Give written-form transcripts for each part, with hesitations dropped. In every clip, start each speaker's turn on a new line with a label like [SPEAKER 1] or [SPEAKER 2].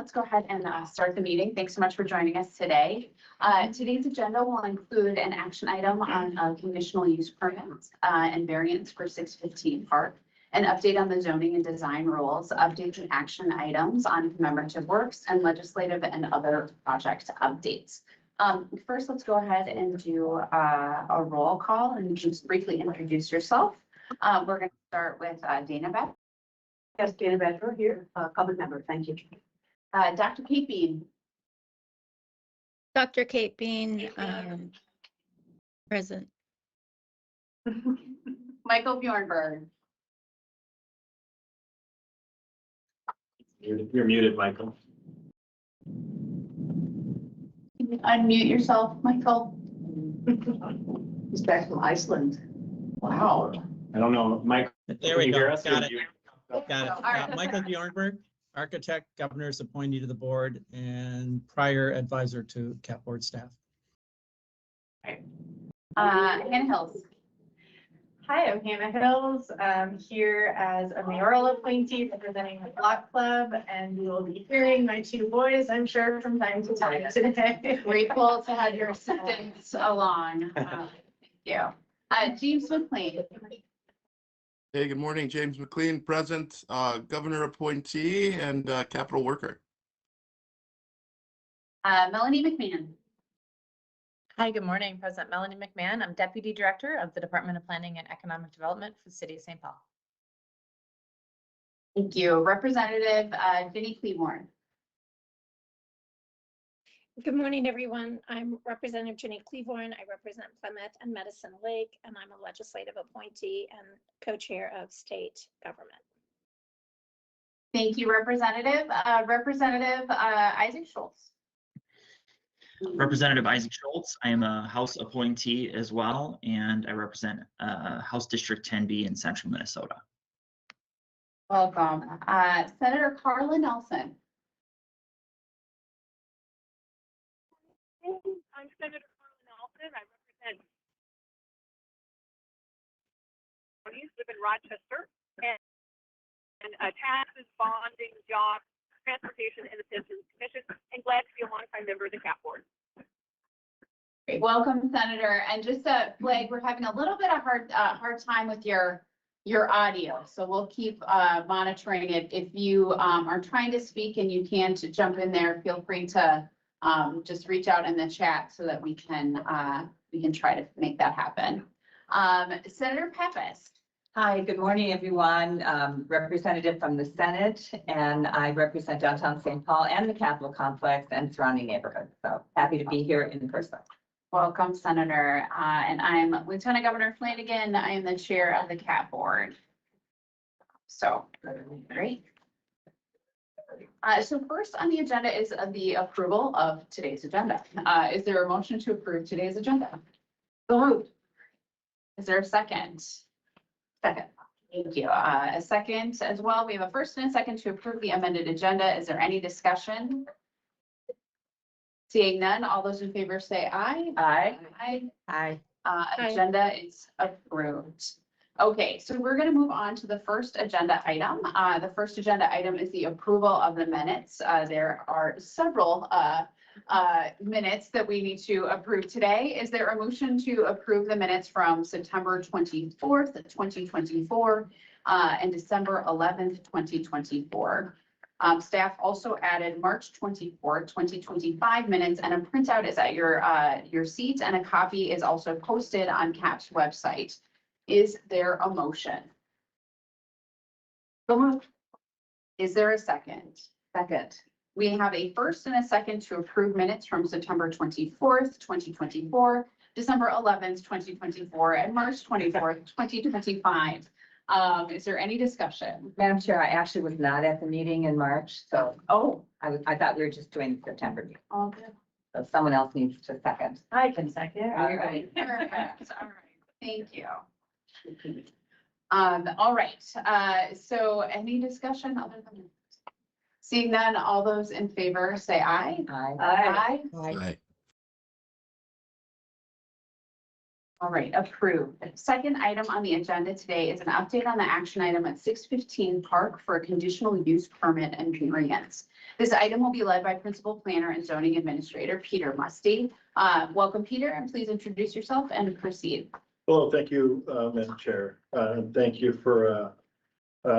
[SPEAKER 1] let's go ahead and start the meeting. Thanks so much for joining us today. Today's agenda will include an action item on conditional use permits and variance for 615 Park, an update on the zoning and design rules, updates and action items on commemorative works, and legislative and other project updates. First, let's go ahead and do a roll call, and you can just briefly introduce yourself. We're going to start with Dana Beth.
[SPEAKER 2] Yes, Dana Bedford here, public member. Thank you.
[SPEAKER 1] Dr. Kate Bean.
[SPEAKER 3] Dr. Kate Bean, present.
[SPEAKER 1] Michael Bjornberg.
[SPEAKER 4] You're muted, Michael.
[SPEAKER 1] Unmute yourself, Michael.
[SPEAKER 2] He's back from Iceland.
[SPEAKER 1] Wow.
[SPEAKER 4] I don't know, Mike.
[SPEAKER 5] There we
[SPEAKER 4] can you hear
[SPEAKER 5] go.
[SPEAKER 4] us?
[SPEAKER 5] Got it.
[SPEAKER 4] You-
[SPEAKER 5] Got it.
[SPEAKER 1] All right.
[SPEAKER 5] Michael Bjornberg, architect, governor's appointee to the board, and prior advisor to CAP board staff.
[SPEAKER 1] Hannah Hills.
[SPEAKER 6] Hi, I'm Hannah Hills. I'm here as a mayoral appointee representing the Block Club, and we will be hearing my two boys, I'm sure, from time to time today.
[SPEAKER 1] Grateful to have your assistance along. Thank you. James McLean.
[SPEAKER 7] Hey, good morning. James McLean, present, governor appointee and capital worker.
[SPEAKER 1] Melanie McMahon.
[SPEAKER 8] Hi, good morning. President Melanie McMahon. I'm Deputy Director of the Department of Planning and Economic Development for the City of St. Paul.
[SPEAKER 1] Thank you. Representative Vinnie Cleaborn.
[SPEAKER 9] Good morning, everyone. I'm Representative Jenny Cleaborn. I represent Plymouth and Medicine Lake, and I'm a legislative appointee and co-chair of state government.
[SPEAKER 1] Thank you, Representative. Representative Isaac Schultz.
[SPEAKER 10] Representative Isaac Schultz. I am a House appointee as well, and I represent House District 10B in central Minnesota.
[SPEAKER 1] Welcome. Senator Carla Nelson.
[SPEAKER 11] I'm Senator Carla Nelson. I represent counties, live in Rochester, and taxes, bonding, jobs, transportation, and the Citizens Commission, and glad to be a longtime member of the CAP board.
[SPEAKER 1] Great. Welcome, Senator. And just a flag, we're having a little bit of hard time with your audio, so we'll keep monitoring it. If you are trying to speak and you can't jump in there, feel free to just reach out in the chat so that we can try to make that happen. Senator Pappas.
[SPEAKER 12] Hi, good morning, everyone. Representative from the Senate, and I represent downtown St. Paul and the Capitol Complex and surrounding neighborhoods. So happy to be here in person.
[SPEAKER 1] Welcome, Senator. And I'm Lieutenant Governor Flanagan. I am the chair of the CAP board. So, great. So first on the agenda is the approval of today's agenda. Is there a motion to approve today's agenda? So moved. Is there a second? Second. Thank you. A second as well. We have a first and a second to approve the amended agenda. Is there any discussion? Seeing none, all those in favor say aye.
[SPEAKER 12] Aye.
[SPEAKER 1] Aye.
[SPEAKER 12] Aye.
[SPEAKER 1] Agenda is approved. Okay, so we're going to move on to the first agenda item. The first agenda item is the approval of the minutes. There are several minutes that we need to approve today. Is there a motion to approve the minutes from September 24th, 2024 and December 11th, 2024? Staff also added March 24th, 2025 minutes, and a printout is at your seat, and a copy is also posted on CAP's website. Is there a motion? So moved. Is there a second? Second. We have a first and a second to approve minutes from September 24th, 2024, December 11th, 2024, and March 24th, 2025. Is there any discussion?
[SPEAKER 12] Madam Chair, I actually was not at the meeting in March, so I thought we were just doing the September meeting.
[SPEAKER 1] All good.
[SPEAKER 12] So someone else needs to second.
[SPEAKER 6] I can second.
[SPEAKER 1] All right. Perfect. All right. Thank you. All right. So any discussion other than seeing none, all those in favor say aye.
[SPEAKER 12] Aye.
[SPEAKER 1] Aye.
[SPEAKER 7] Aye.
[SPEAKER 1] All right, approved. Second item on the agenda today is an update on the action item at 615 Park for a conditional use permit and variance. This item will be led by Principal Planner and Zoning Administrator Peter Musty. Welcome, Peter, and please introduce yourself and proceed.
[SPEAKER 3] Hello, thank you, Madam Chair. And thank you for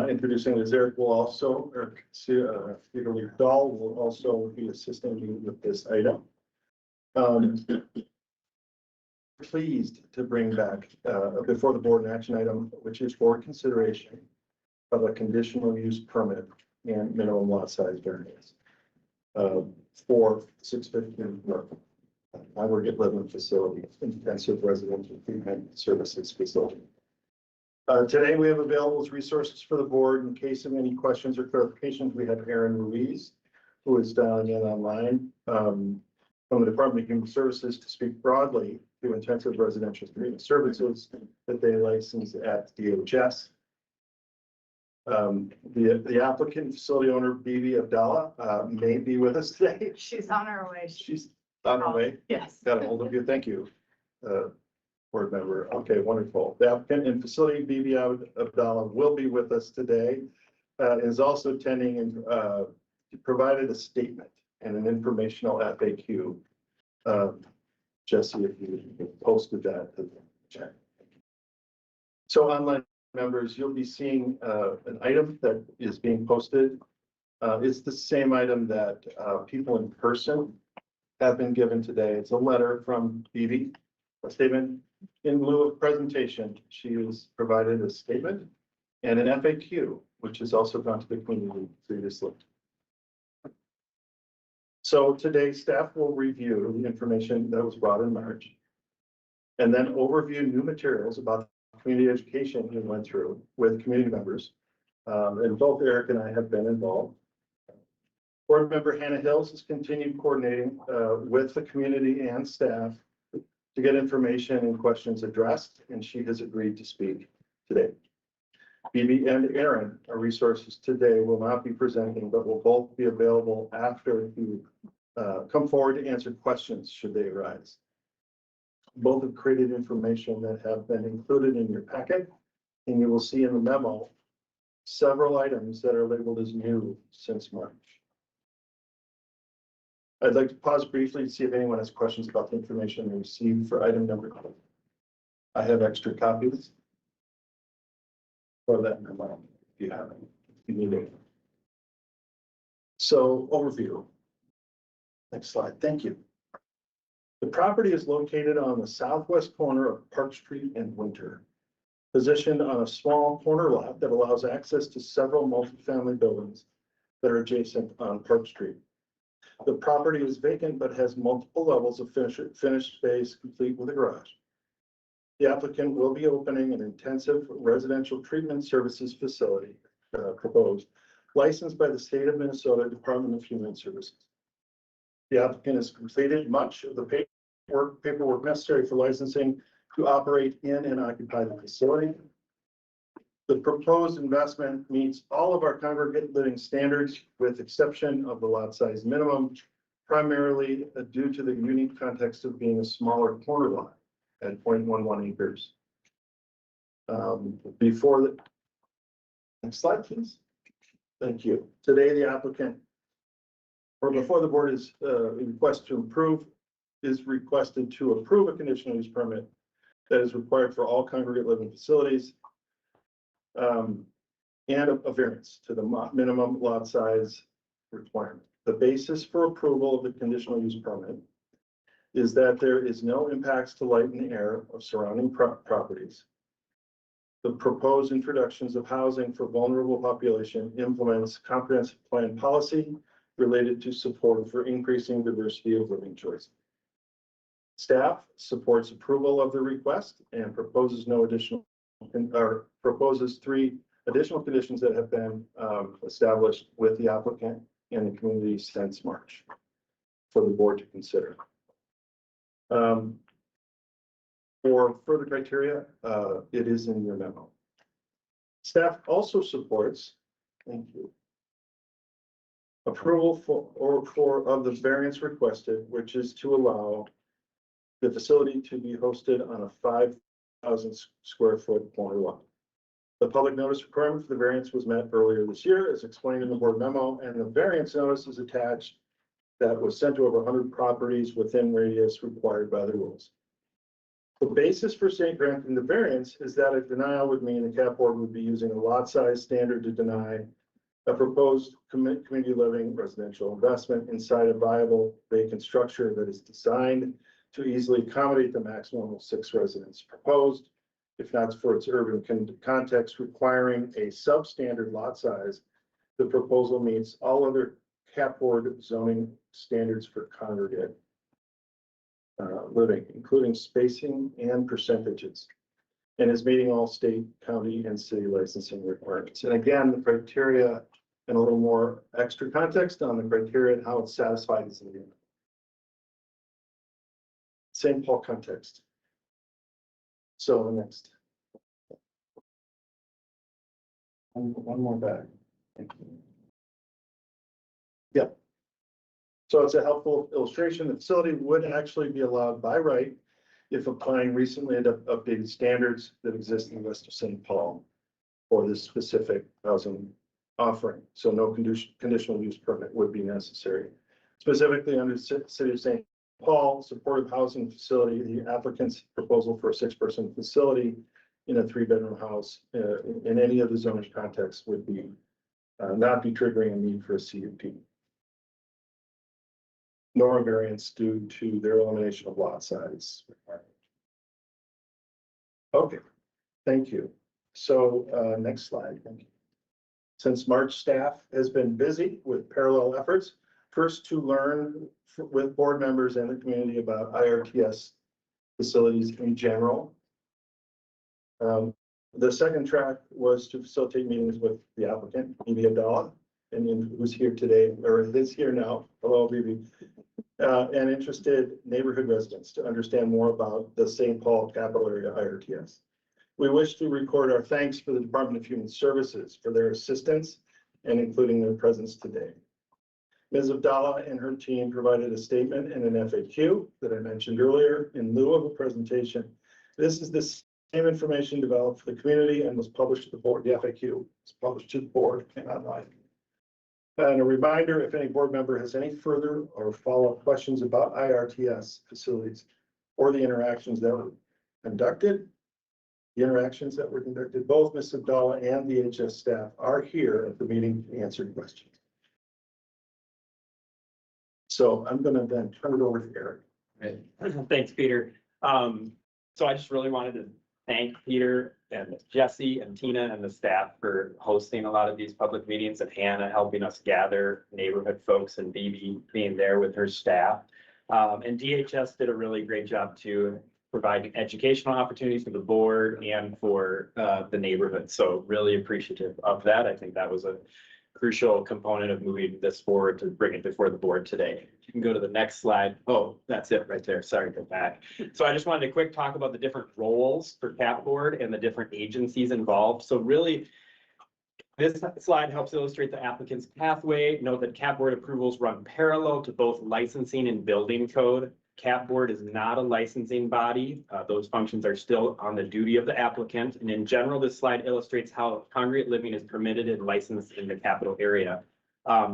[SPEAKER 3] introducing this. Eric will also, or Peter Dahl will also be assisting me with this item. Pleased to bring back before the board an action item, which is for consideration of a conditional use permit and minimum lot size variance for 650 aggregate living facility, intensive residential treatment services facility. Today we have available as resources for the board in case of any questions or clarifications. We have Aaron Ruiz, who is dialing in online from the Department of Human Services to speak broadly to intensive residential treatment services that they license at DHS. The applicant facility owner, Bibi Abdallah, may be with us today.
[SPEAKER 6] She's on her way.
[SPEAKER 3] She's on her way.
[SPEAKER 6] Yes.
[SPEAKER 3] Got a hold of you. Thank you. Board member. Okay, wonderful. The applicant and facility, Bibi Abdallah, will be with us today. Is also attending and provided a statement and an informational FAQ. Jesse, if you posted that to the chat. So online members, you'll be seeing an item that is being posted. It's the same item that people in person have been given today. It's a letter from Bibi, a statement. In lieu of presentation, she has provided a statement and an FAQ, which has also gone to the community previously. So today, staff will review the information that was brought in March and then overview new materials about community education we went through with community members. And both Eric and I have been involved. Board member Hannah Hills has continued coordinating with the community and staff to get information and questions addressed, and she has agreed to speak today. Bibi and Aaron, our resources today, will not be presenting, but will both be available after you come forward to answer questions should they arise. Both have created information that have been included in your packet, and you will see in the memo several items that are labeled as new since March. I'd like to pause briefly to see if anyone has questions about the information we received for item number 2. I have extra copies for that memo if you have any, if you need it. So overview. Next slide. Thank you. The property is located on the southwest corner of Park Street and Winter, positioned on a small corner lot that allows access to several multifamily buildings that are adjacent on Park Street. The property is vacant but has multiple levels of finished space complete with a garage. The applicant will be opening an intensive residential treatment services facility proposed, licensed by the state of Minnesota Department of Human Services. The applicant has completed much of the paperwork necessary for licensing to operate in and occupy the facility. The proposed investment meets all of our congregate living standards with exception of the lot size minimum, primarily due to the unique context of being a smaller corner lot at 0.11 acres. Before the next slide, please. Thank you. Today, the applicant, or before the board is requested to approve a conditional use permit that is required for all congregate living facilities. And a variance to the minimum lot size requirement. The basis for approval of the conditional use permit is that there is no impacts to light and air of surrounding properties. The proposed introductions of housing for vulnerable population implements comprehensive plan policy related to support for increasing diversity of living choices. Staff supports approval of the request and proposes proposes 3 additional conditions that have been established with the applicant and the community since March for the board to consider. For further criteria, it is in your memo. Staff also supports, thank you, approval of the variance requested, which is to allow the facility to be hosted on a 5,000 square foot corner lot. The public notice requirement for the variance was met earlier this year, as explained in the board memo, and the variance notice is attached that was sent to over 100 properties within radius required by the rules. The basis for granting the variance is that a denial would mean the CAP board would be using a lot size standard to deny a proposed community living residential investment inside a viable vacant structure that is designed to easily accommodate the maximum of 6 residents proposed, if not for its urban context requiring a substandard lot size. The proposal meets all other CAP board zoning standards for congregate living, including spacing and percentages, and is meeting all state, county, and city licensing requirements. And again, the criteria and a little more extra context on the criteria and how it's satisfied is in the St. Paul context. So next. One more back. Thank you. Yep. So it's a helpful illustration. The facility would actually be allowed by right if applying recently updated standards that exist in the west of St. Paul for this specific housing offering. So no conditional use permit would be necessary. Specifically under City of St. Paul supportive housing facility, the applicant's proposal for a 6-person facility in a 3-bedroom house in any of the zoning contexts would be not be triggering a need for a CUP, nor a variance due to their elimination of lot size requirement. Okay, thank you. So next slide. Thank you. Since March, staff has been busy with parallel efforts. First, to learn with board members and the community about IRTS facilities in general. The second track was to facilitate meetings with the applicant, Bibi Abdallah, and who's here today, or is here now. Hello, Bibi. And interested neighborhood residents to understand more about the St. Paul capital area IRTS. We wish to record our thanks for the Department of Human Services for their assistance and including their presence today. Ms. Abdallah and her team provided a statement and an FAQ that I mentioned earlier in lieu of a presentation. This is the same information developed for the community and was published to the board. The FAQ was published to the board and online. And a reminder, if any board member has any further or follow-up questions about IRTS facilities or the interactions that were conducted, both Ms. Abdallah and the HS staff are here at the meeting to answer questions. So I'm going to then turn it over to Eric.
[SPEAKER 4] Right. Thanks, Peter. So I just really wanted to thank Peter and Jesse and Tina and the staff for hosting a lot of these public meetings, and Hannah helping us gather neighborhood folks, and Bibi being there with her staff. And DHS did a really great job too, providing educational opportunities for the board and for the neighborhood. So really appreciative of that. I think that was a crucial component of moving this forward to bring it before the board today. You can go to the next slide. Oh, that's it right there. Sorry, go back. So I just wanted to quick talk about the different roles for CAP board and the different agencies involved. So really, this slide helps illustrate the applicant's pathway. Note that CAP board approvals run parallel to both licensing and building code. CAP board is not a licensing body. Those functions are still on the duty of the applicant. And in general, this slide illustrates how congregate living is permitted and licensed in the capital area.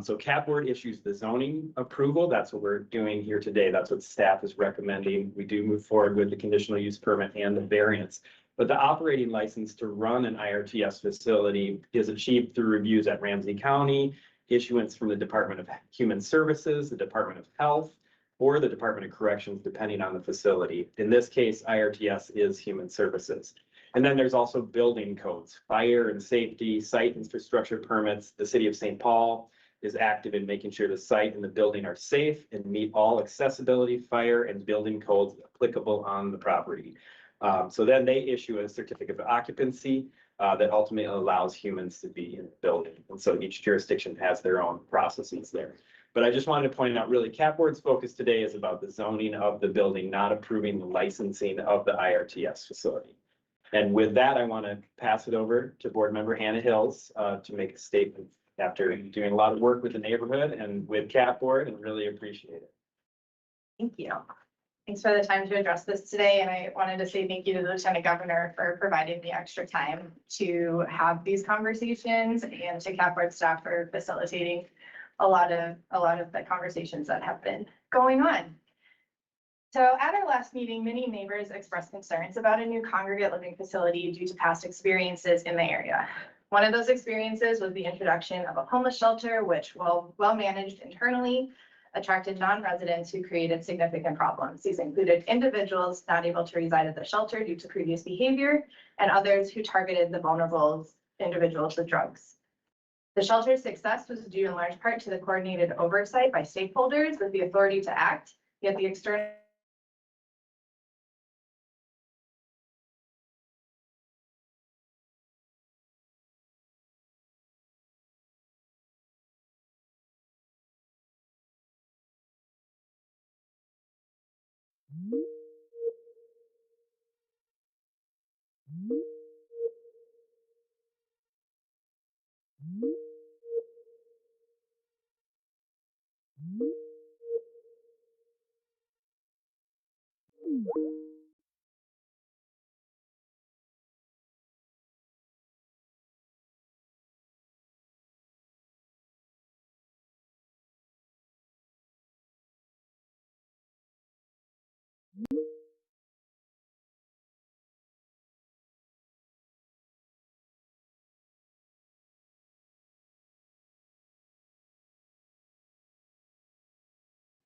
[SPEAKER 4] So CAP board issues the zoning approval. That's what we're doing here today. That's what staff is recommending. We do move forward with the conditional use permit and the variance. But the operating license to run an IRTS facility is achieved through reviews at Ramsey County, issuance from the Department of Human Services, the Department of Health, or the Department of Corrections, depending on the facility. In this case, IRTS is Human Services. And then there's also building codes, fire and safety, site infrastructure permits. The City of St. Paul is active in making sure the site and the building are safe and meet all accessibility, fire, and building codes applicable on the property. So then they issue a certificate of occupancy that ultimately allows humans to be in the building. And so each jurisdiction has their own processes there. But I just wanted to point out, really, CAP board's focus today is about the zoning of the building, not approving the licensing of the IRTS facility. And with that, I want to pass it over to board member Hannah Hills to make a statement after doing a lot of work with the neighborhood and with CAP board, and really appreciate it.
[SPEAKER 12] Thank you.
[SPEAKER 6] Thanks for the time to address this today, and I wanted to say thank you to the Lieutenant Governor for providing the extra time to have these conversations and to CAP board staff for facilitating a lot of the conversations that have been going on. So at our last meeting, many neighbors expressed concerns about a new congregate living facility due to past experiences in the area. One of those experiences was the introduction of a homeless shelter, which, while well managed internally, attracted non-residents who created significant problems. These included individuals not able to reside at the shelter due to previous behavior, and others who targeted the vulnerable individuals with drugs. The shelter's success was due in large part to the coordinated oversight by stakeholders with the authority to act, yet the external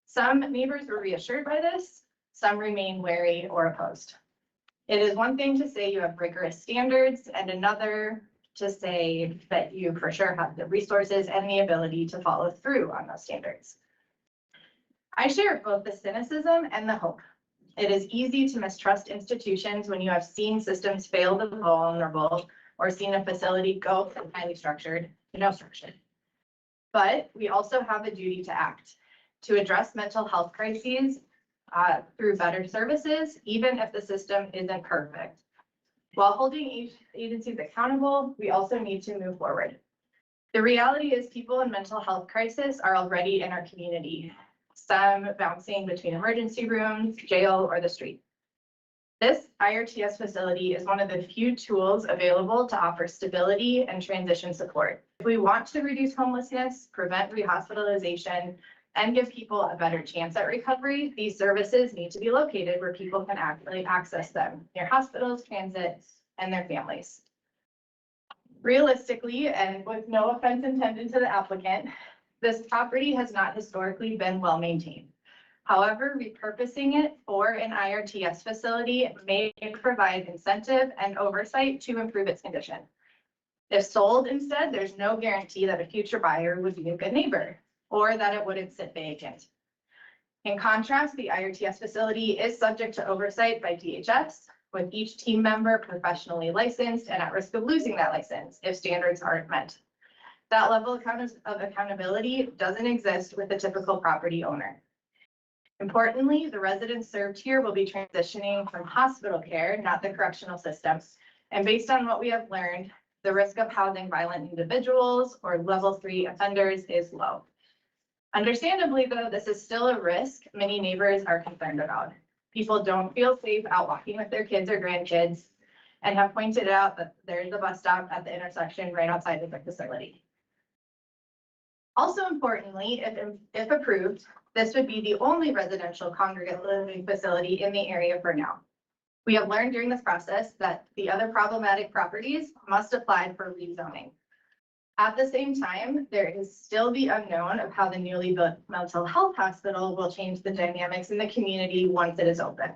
[SPEAKER 6] Some neighbors were reassured by this, some remain wary or opposed. It is one thing to say you have rigorous standards and another to say that you for sure have the resources and the ability to follow through on those standards. I share both the cynicism and the hope. It is easy to mistrust institutions when you have seen systems fail the vulnerable or seen a facility go from highly structured to no structure. But we also have a duty to act, to address mental health crises through better services, even if the system isn't perfect. While holding agencies accountable, we also need to move forward. The reality is people in mental health crisis are already in our community, some bouncing between emergency rooms, jail, or the street. This IRTS facility is one of the few tools available to offer stability and transition support. If we want to reduce homelessness, prevent rehospitalization, and give people a better chance at recovery, these services need to be located where people can actually access them, near hospitals, transit, and their families. Realistically, and with no offense intended to the applicant, this property has not historically been well maintained. However, repurposing it for an IRTS facility may provide incentive and oversight to improve its condition. If sold instead, there's no guarantee that a future buyer would be a good neighbor or that it wouldn't sit vacant. In contrast, the IRTS facility is subject to oversight by DHS, with each team member professionally licensed and at risk of losing that license if standards aren't met. That level of accountability doesn't exist with a typical property owner. Importantly, the residents served here will be transitioning from hospital care, not the correctional system. And based on what we have learned, the risk of housing violent individuals or level 3 offenders is low. Understandably, though, this is still a risk many neighbors are concerned about. People don't feel safe out walking with their kids or grandkids and have pointed out that there's a bus stop at the intersection right outside of the facility. Also importantly, if approved, this would be the only residential congregate living facility in the area for now. We have learned during this process that the other problematic properties must apply for rezoning. At the same time, there is still the unknown of how the newly built mental health hospital will change the dynamics in the community once it is open.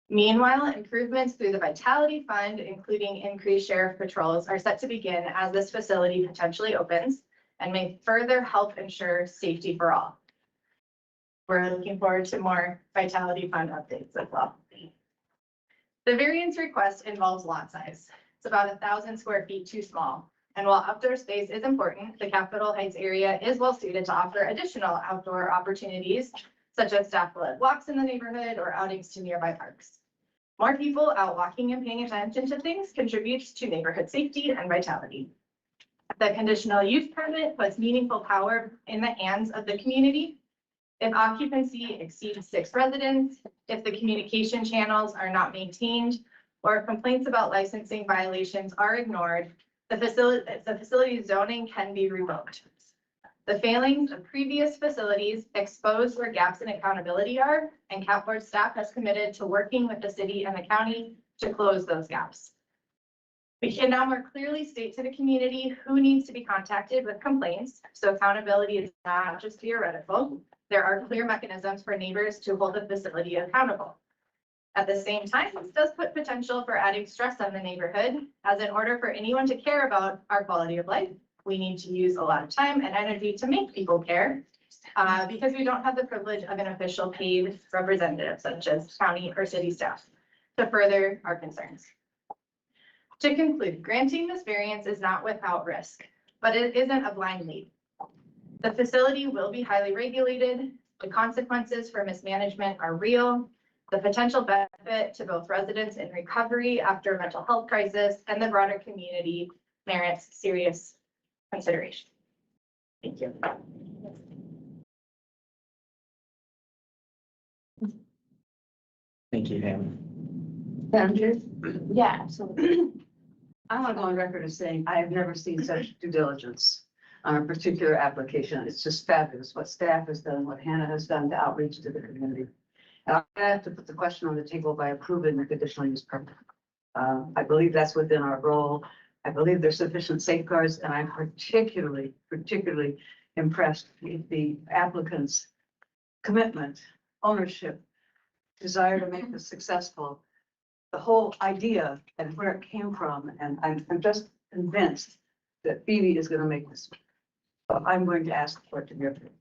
[SPEAKER 6] Meanwhile, improvements through the Vitality Fund, including increased sheriff patrols, are set to begin as this facility potentially opens and may further help ensure safety for all. We're looking forward to more Vitality Fund updates as well. The variance request involves lot size. It's about 1,000 square feet too small. And while outdoor space is important, the Capitol Heights area is well suited to offer additional outdoor opportunities, such as staff-led walks in the neighborhood or outings to nearby parks. More people out walking and paying attention to things contributes to neighborhood safety and vitality. The conditional use permit puts meaningful power in the hands of the community. If occupancy exceeds 6 residents, if the communication channels are not maintained, or if complaints about licensing violations are ignored, the facility zoning can be revoked. The failings of previous facilities expose where gaps in accountability are, and CAP board staff has committed to working with the city and the county to close those gaps. We can now more clearly state to the community who needs to be contacted with complaints, so accountability is not just theoretical. There are clear mechanisms for neighbors to hold the facility accountable. At the same time, this does put potential for adding stress on the neighborhood, as in order for anyone to care about our quality of life, we need to use a lot of time and energy to make people care, because we don't have the privilege of an official paid representative, such as county or city staff, to further our concerns. To conclude, granting this variance is not without risk, but it isn't a blind lead. The facility will be highly regulated. The consequences for mismanagement are real. The potential benefit to both residents in recovery after a mental health crisis and the broader community merits serious consideration. Thank you.
[SPEAKER 4] Thank you, Hannah.
[SPEAKER 2] Andrew?
[SPEAKER 1] Yeah, absolutely.
[SPEAKER 2] I want to go on record as saying I have never seen such due diligence on a particular application. It's just fabulous what staff has done, what Hannah has done to outreach to the community. And I have to put the question on the table by approving the conditional use permit. I believe that's within our role. I believe there's sufficient safeguards, and I'm particularly impressed with the applicant's commitment, ownership, desire to make this successful, the whole idea and where it came from. And I'm just convinced that Phoebe is going to make this. So I'm going to ask for it to be approved.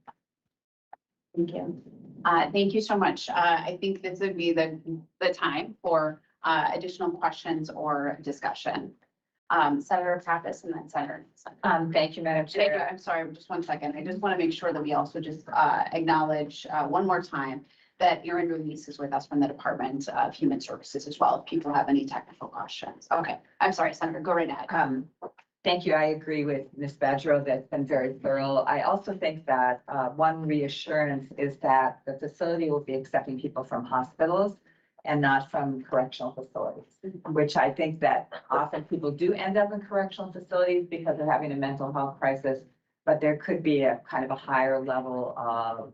[SPEAKER 1] Thank you. Thank you so much. I think this would be the time for additional questions or discussion. Senator Pappas and then Senator.
[SPEAKER 12] Thank you, Madam
[SPEAKER 1] Thank you.
[SPEAKER 12] Chair.
[SPEAKER 1] I'm sorry, just one second. I just want to make sure that we also just acknowledge one more time that Erin Ruiz is with us from the Department of Human Services as well, if people have any technical questions. Okay, I'm sorry, Senator, go right ahead.
[SPEAKER 12] Thank you. I agree with Ms. Badgerow. That's been very thorough. I also think that one reassurance is that the facility will be accepting people from hospitals and not from correctional facilities, which I think that often people do end up in correctional facilities because they're having a mental health crisis, but there could be a kind of a higher level of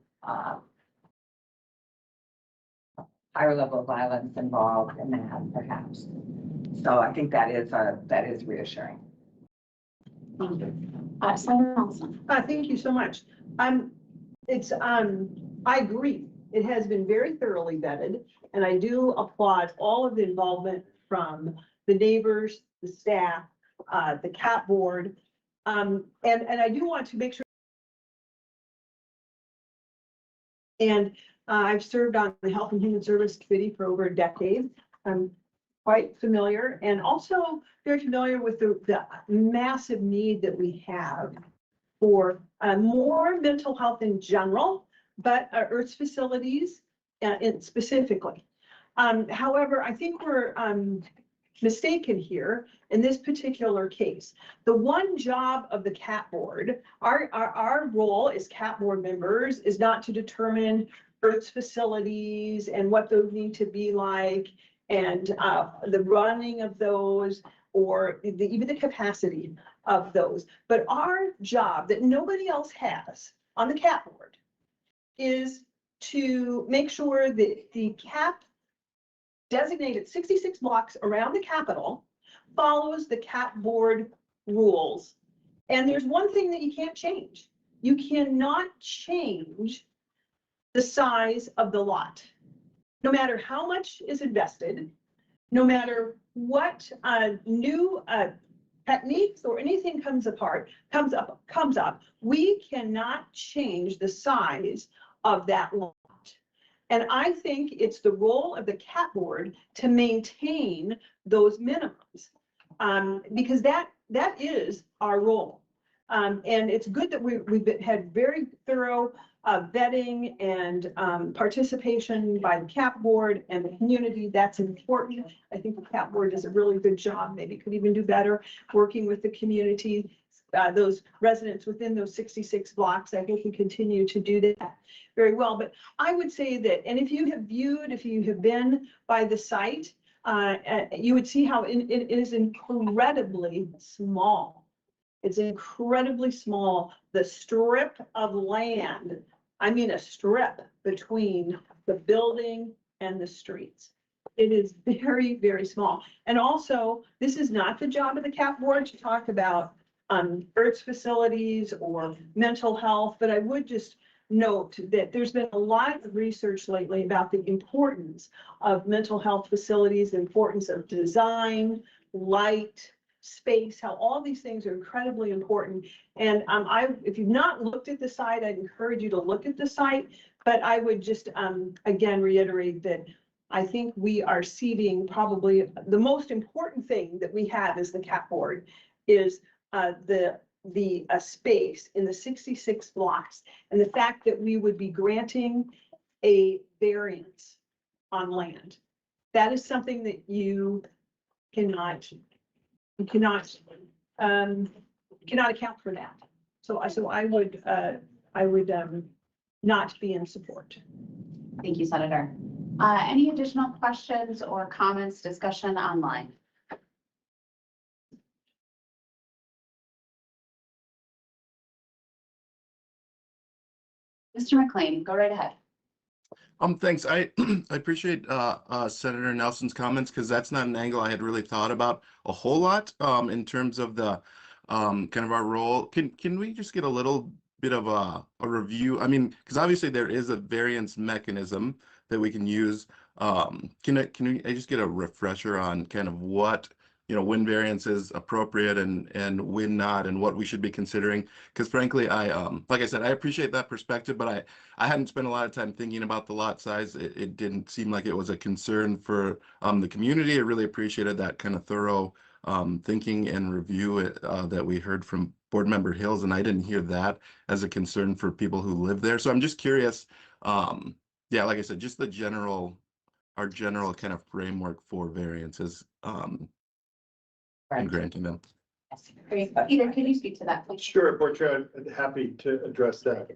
[SPEAKER 12] violence involved in that, perhaps. So I think that is reassuring.
[SPEAKER 1] Thank you. Senator Nelson.
[SPEAKER 13] Thank you so much. I agree. It has been very thoroughly vetted, and I do applaud all of the involvement from the neighbors, the staff, the CAAPB board. And I do want to make sure. And I've served on the Health and Human Service Committee for over a decade. I'm quite familiar and also very familiar with the massive need that we have for more mental health in general, but IRFs facilities specifically. However, I think we're mistaken here in this particular case. The one job of the CAAPB board, our role as CAAPB board members is not to determine IRFs facilities and what those need to be like and the running of those or even the capacity of those. But our job that nobody else has on the CAAPB board is to make sure that the CAP designated 66 blocks around the Capitol follows the CAAPB board rules. And there's one thing that you can't change. You cannot change the size of the lot. No matter how much is invested, no matter what new techniques or anything comes up, we cannot change the size of that lot. And I think it's the role of the CAAPB board to maintain those minimums because that is our role. And it's good that we've had very thorough vetting and participation by the CAAPB board and the community. That's important. I think the CAAPB board does a really good job, maybe could even do better working with the community. those residents within those 66 blocks. I think we continue to do that very well. But I would say that, and if you have been by the site, you would see how it is incredibly small. It's incredibly small. The strip of land, I mean, a strip between the building and the streets. It is very, very small. And also, this is not the job of the CAP board to talk about IRTS facilities or mental health, but I would just note that there's been a lot of research lately about the importance of mental health facilities, the importance of design, light, space, how all these things are incredibly important. And if you've not looked at the site, I'd encourage you to look at the site, but I would just again reiterate that I think we are seeding probably the most important thing that we have as the CAP board is the space in the 66 blocks, and the fact that we would be granting a variance on land. That is something that you cannot account for that. So I would not be in support.
[SPEAKER 1] Thank you, Senator. Any additional questions or comments, discussion online? Mr. McLean, go right ahead.
[SPEAKER 7] Thanks. I appreciate Senator Nelson's comments, because that's not an angle I had really thought about a whole lot in terms of the kind of our role. Can we just get a little bit of a review? I mean, because obviously there is a variance mechanism that we can use. Can I just get a refresher on kind of what, when variance is appropriate and when not, and what we should be considering? Because frankly, like I said, I appreciate that perspective, but I hadn't spent a lot of time thinking about the lot size. It didn't seem like it was a concern for the community. I really appreciated that kind of thorough thinking and review that we heard from Board Member Hills, and I didn't hear that as a concern for people who live there. So I'm just curious. Yeah, like I said, just our general kind of framework for variances and granting them.
[SPEAKER 1] Great. Peter, can you speak to that, please?
[SPEAKER 3] Sure, Board Chair, I'd be happy to address that.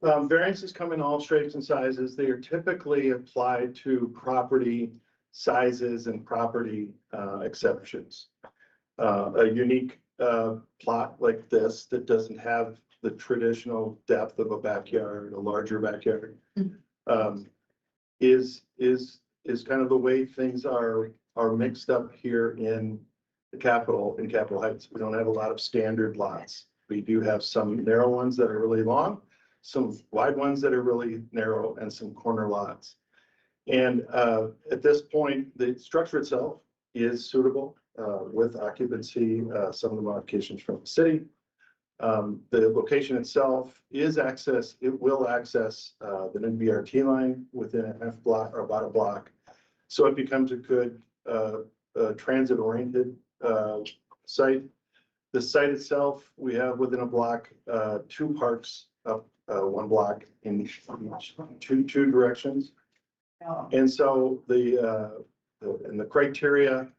[SPEAKER 3] Variances come in all shapes and sizes. They are typically applied to property sizes and property exceptions. A unique plot like this that doesn't have the traditional depth of a backyard, a larger backyard, is kind of the way things are mixed up here in Capitol Heights. We don't have a lot of standard lots. We do have some narrow ones that are really long, some wide ones that are really narrow, and some corner lots. And at this point, the structure itself is suitable with occupancy, some of the modifications from the city. The location itself is it will access the new BRT line within a half block or about a block. So it becomes a good transit-oriented site. The site itself, we have within a block, 2 parks up one block in two directions. And so the criteria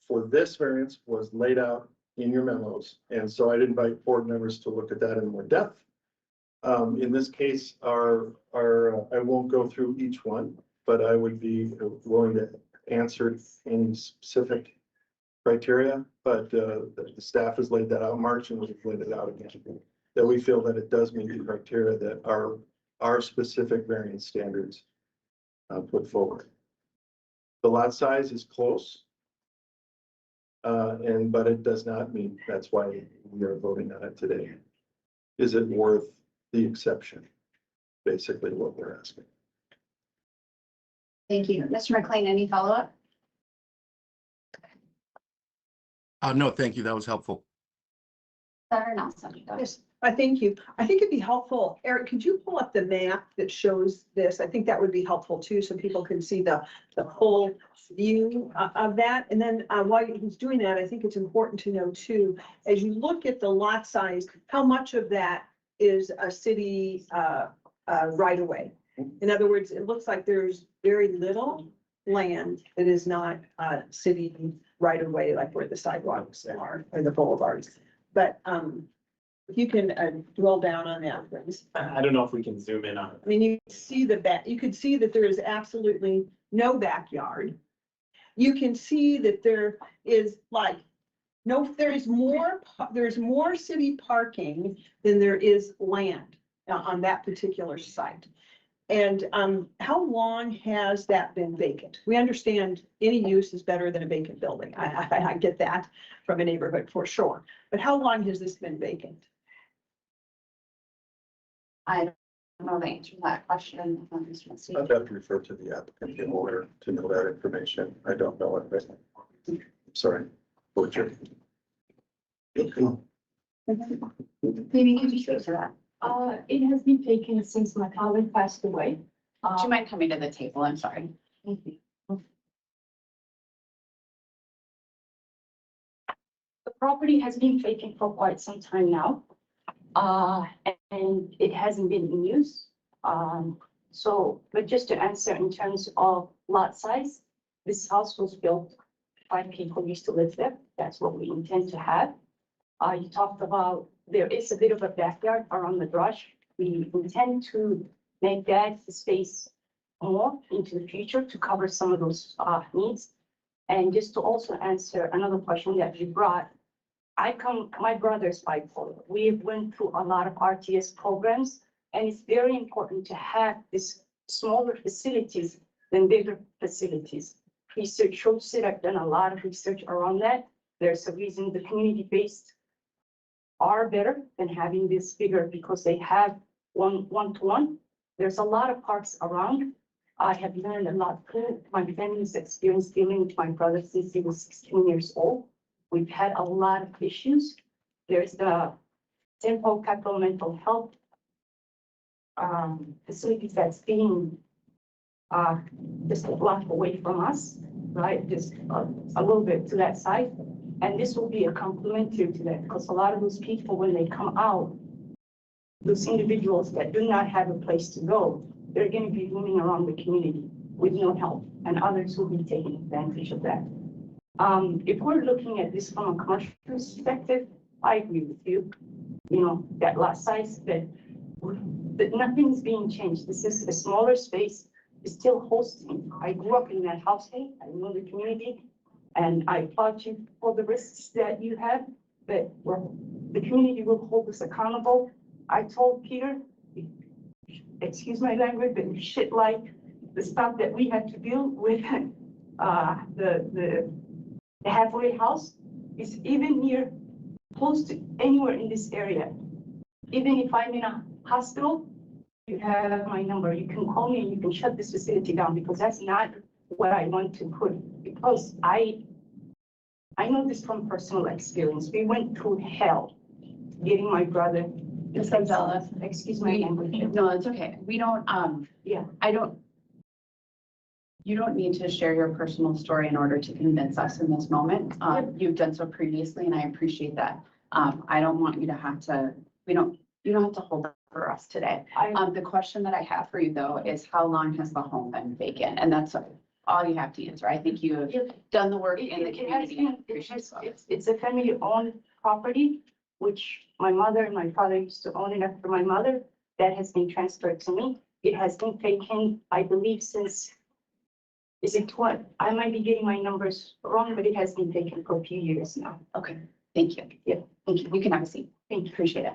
[SPEAKER 3] for this variance was laid out in your memos. And so I'd invite board members to look at that in more depth. In this case, I won't go through each one, but I would be willing to answer any specific criteria. But the staff has laid that out in March, and we've laid it out again, that we feel that it does meet the criteria that our specific variance standards put forward. The lot size is close. But it does not mean that's why we are voting on it today. Is it worth the exception? Basically what we're asking.
[SPEAKER 1] Thank you. Mr. McLean, any follow-up?
[SPEAKER 7] No, thank you. That was helpful.
[SPEAKER 1] Senator Nelson.
[SPEAKER 13] Yes, I thank you. I think it'd be helpful. Eric, could you pull up the map that shows this? I think that would be helpful too, so people can see the whole view of that. And then while he's doing that, I think it's important to know too, as you look at the lot size, how much of that is a city right away. In other words, it looks like there's very little land that is not city right away, like where the sidewalks are or the boulevards. But If you can drill down on that, please.
[SPEAKER 4] I don't know if we can zoom in on it.
[SPEAKER 13] I mean, you see the back, you could see that there is absolutely no backyard. You can see that there is like, no, there's more city parking than there is land on that particular site. And how long has that been vacant? We understand any use is better than a vacant building. I get that from a neighborhood for sure. But how long has this been vacant?
[SPEAKER 1] I don't know the answer to that question.
[SPEAKER 3] I'd have to refer to the applicant in order to know that information. I don't know it. Sorry. Butcher.
[SPEAKER 1] Maybe you could speak to that.
[SPEAKER 14] It has been vacant since my father passed away.
[SPEAKER 1] Do you mind coming to the table? I'm sorry.
[SPEAKER 14] Thank you. The property has been vacant for quite some time now. And it hasn't been in use. But just to answer in terms of lot size, this house was built, 5 people used to live there. That's what we intend to have. You talked about, there is a bit of a backyard around the garage. We intend to make that space more into the future to cover some of those needs. And just to also answer another question that you brought, my brother's bipolar. We went through a lot of RTS programs, and it's very important to have this smaller facilities than bigger facilities. Research shows it. I've done a lot of research around that. There's a reason the community-based are better than having this bigger because they have one-to-one. There's a lot of parks around. I have learned a lot through my family's experience dealing with my brother since he was 16 years old. We've had a lot of issues. There's the Temple Capital Mental Health facilities that's being just a block away from us, right? Just a little bit to that side. And this will be a complementary to that because a lot of those people, when they come out, those individuals that do not have a place to go, they're going to be roaming around the community with no help, and others will be taking advantage of that. If we're looking at this from a commercial perspective, I agree with you. You know, that lot size, but nothing's being changed. This is a smaller space. It's still hosting. I grew up in that household. I know the community. And I applaud you for the risks that you have, but the community will hold us accountable. I told Peter, excuse my language, but shit like the stuff that we had to deal with, the halfway house is even near, close to anywhere in this area. Even if I'm in a hospital, you have my number. You can call me and you can shut this facility down because that's not what I want to put, because I know this from personal experience. We went through hell getting my brother.
[SPEAKER 1] Ms. Gonzalez,
[SPEAKER 14] Excuse my language.
[SPEAKER 1] no, it's okay. We don't,
[SPEAKER 14] Yeah.
[SPEAKER 1] You don't need to share your personal story in order to convince us in this moment. You've done so previously and I appreciate that. I don't want you to have to, you don't have to hold that for us today. The question that I have for you though is how long has the home been vacant? And that's all you have to answer. I think you have done the work in the community.
[SPEAKER 14] It's a family-owned property, which my mother and my father used to own it after my mother. That has been transferred to me. It has been vacant, I believe, since, is it what? I might be getting my numbers wrong, but it has been vacant for a few years now.
[SPEAKER 1] Okay, thank you.
[SPEAKER 14] Yeah.
[SPEAKER 1] Thank you. You can have a seat.
[SPEAKER 14] Thank you.
[SPEAKER 1] Appreciate it.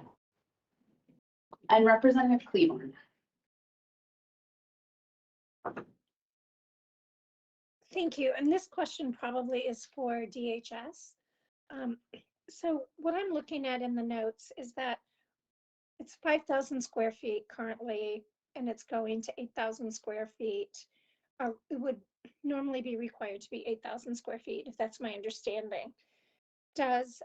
[SPEAKER 1] And Representative Cleveland.
[SPEAKER 9] Thank you. And this question probably is for DHS. So what I'm looking at in the notes is that it's 5,000 square feet currently, and it's going to 8,000 square feet. It would normally be required to be 8,000 square feet, if that's my understanding. Does,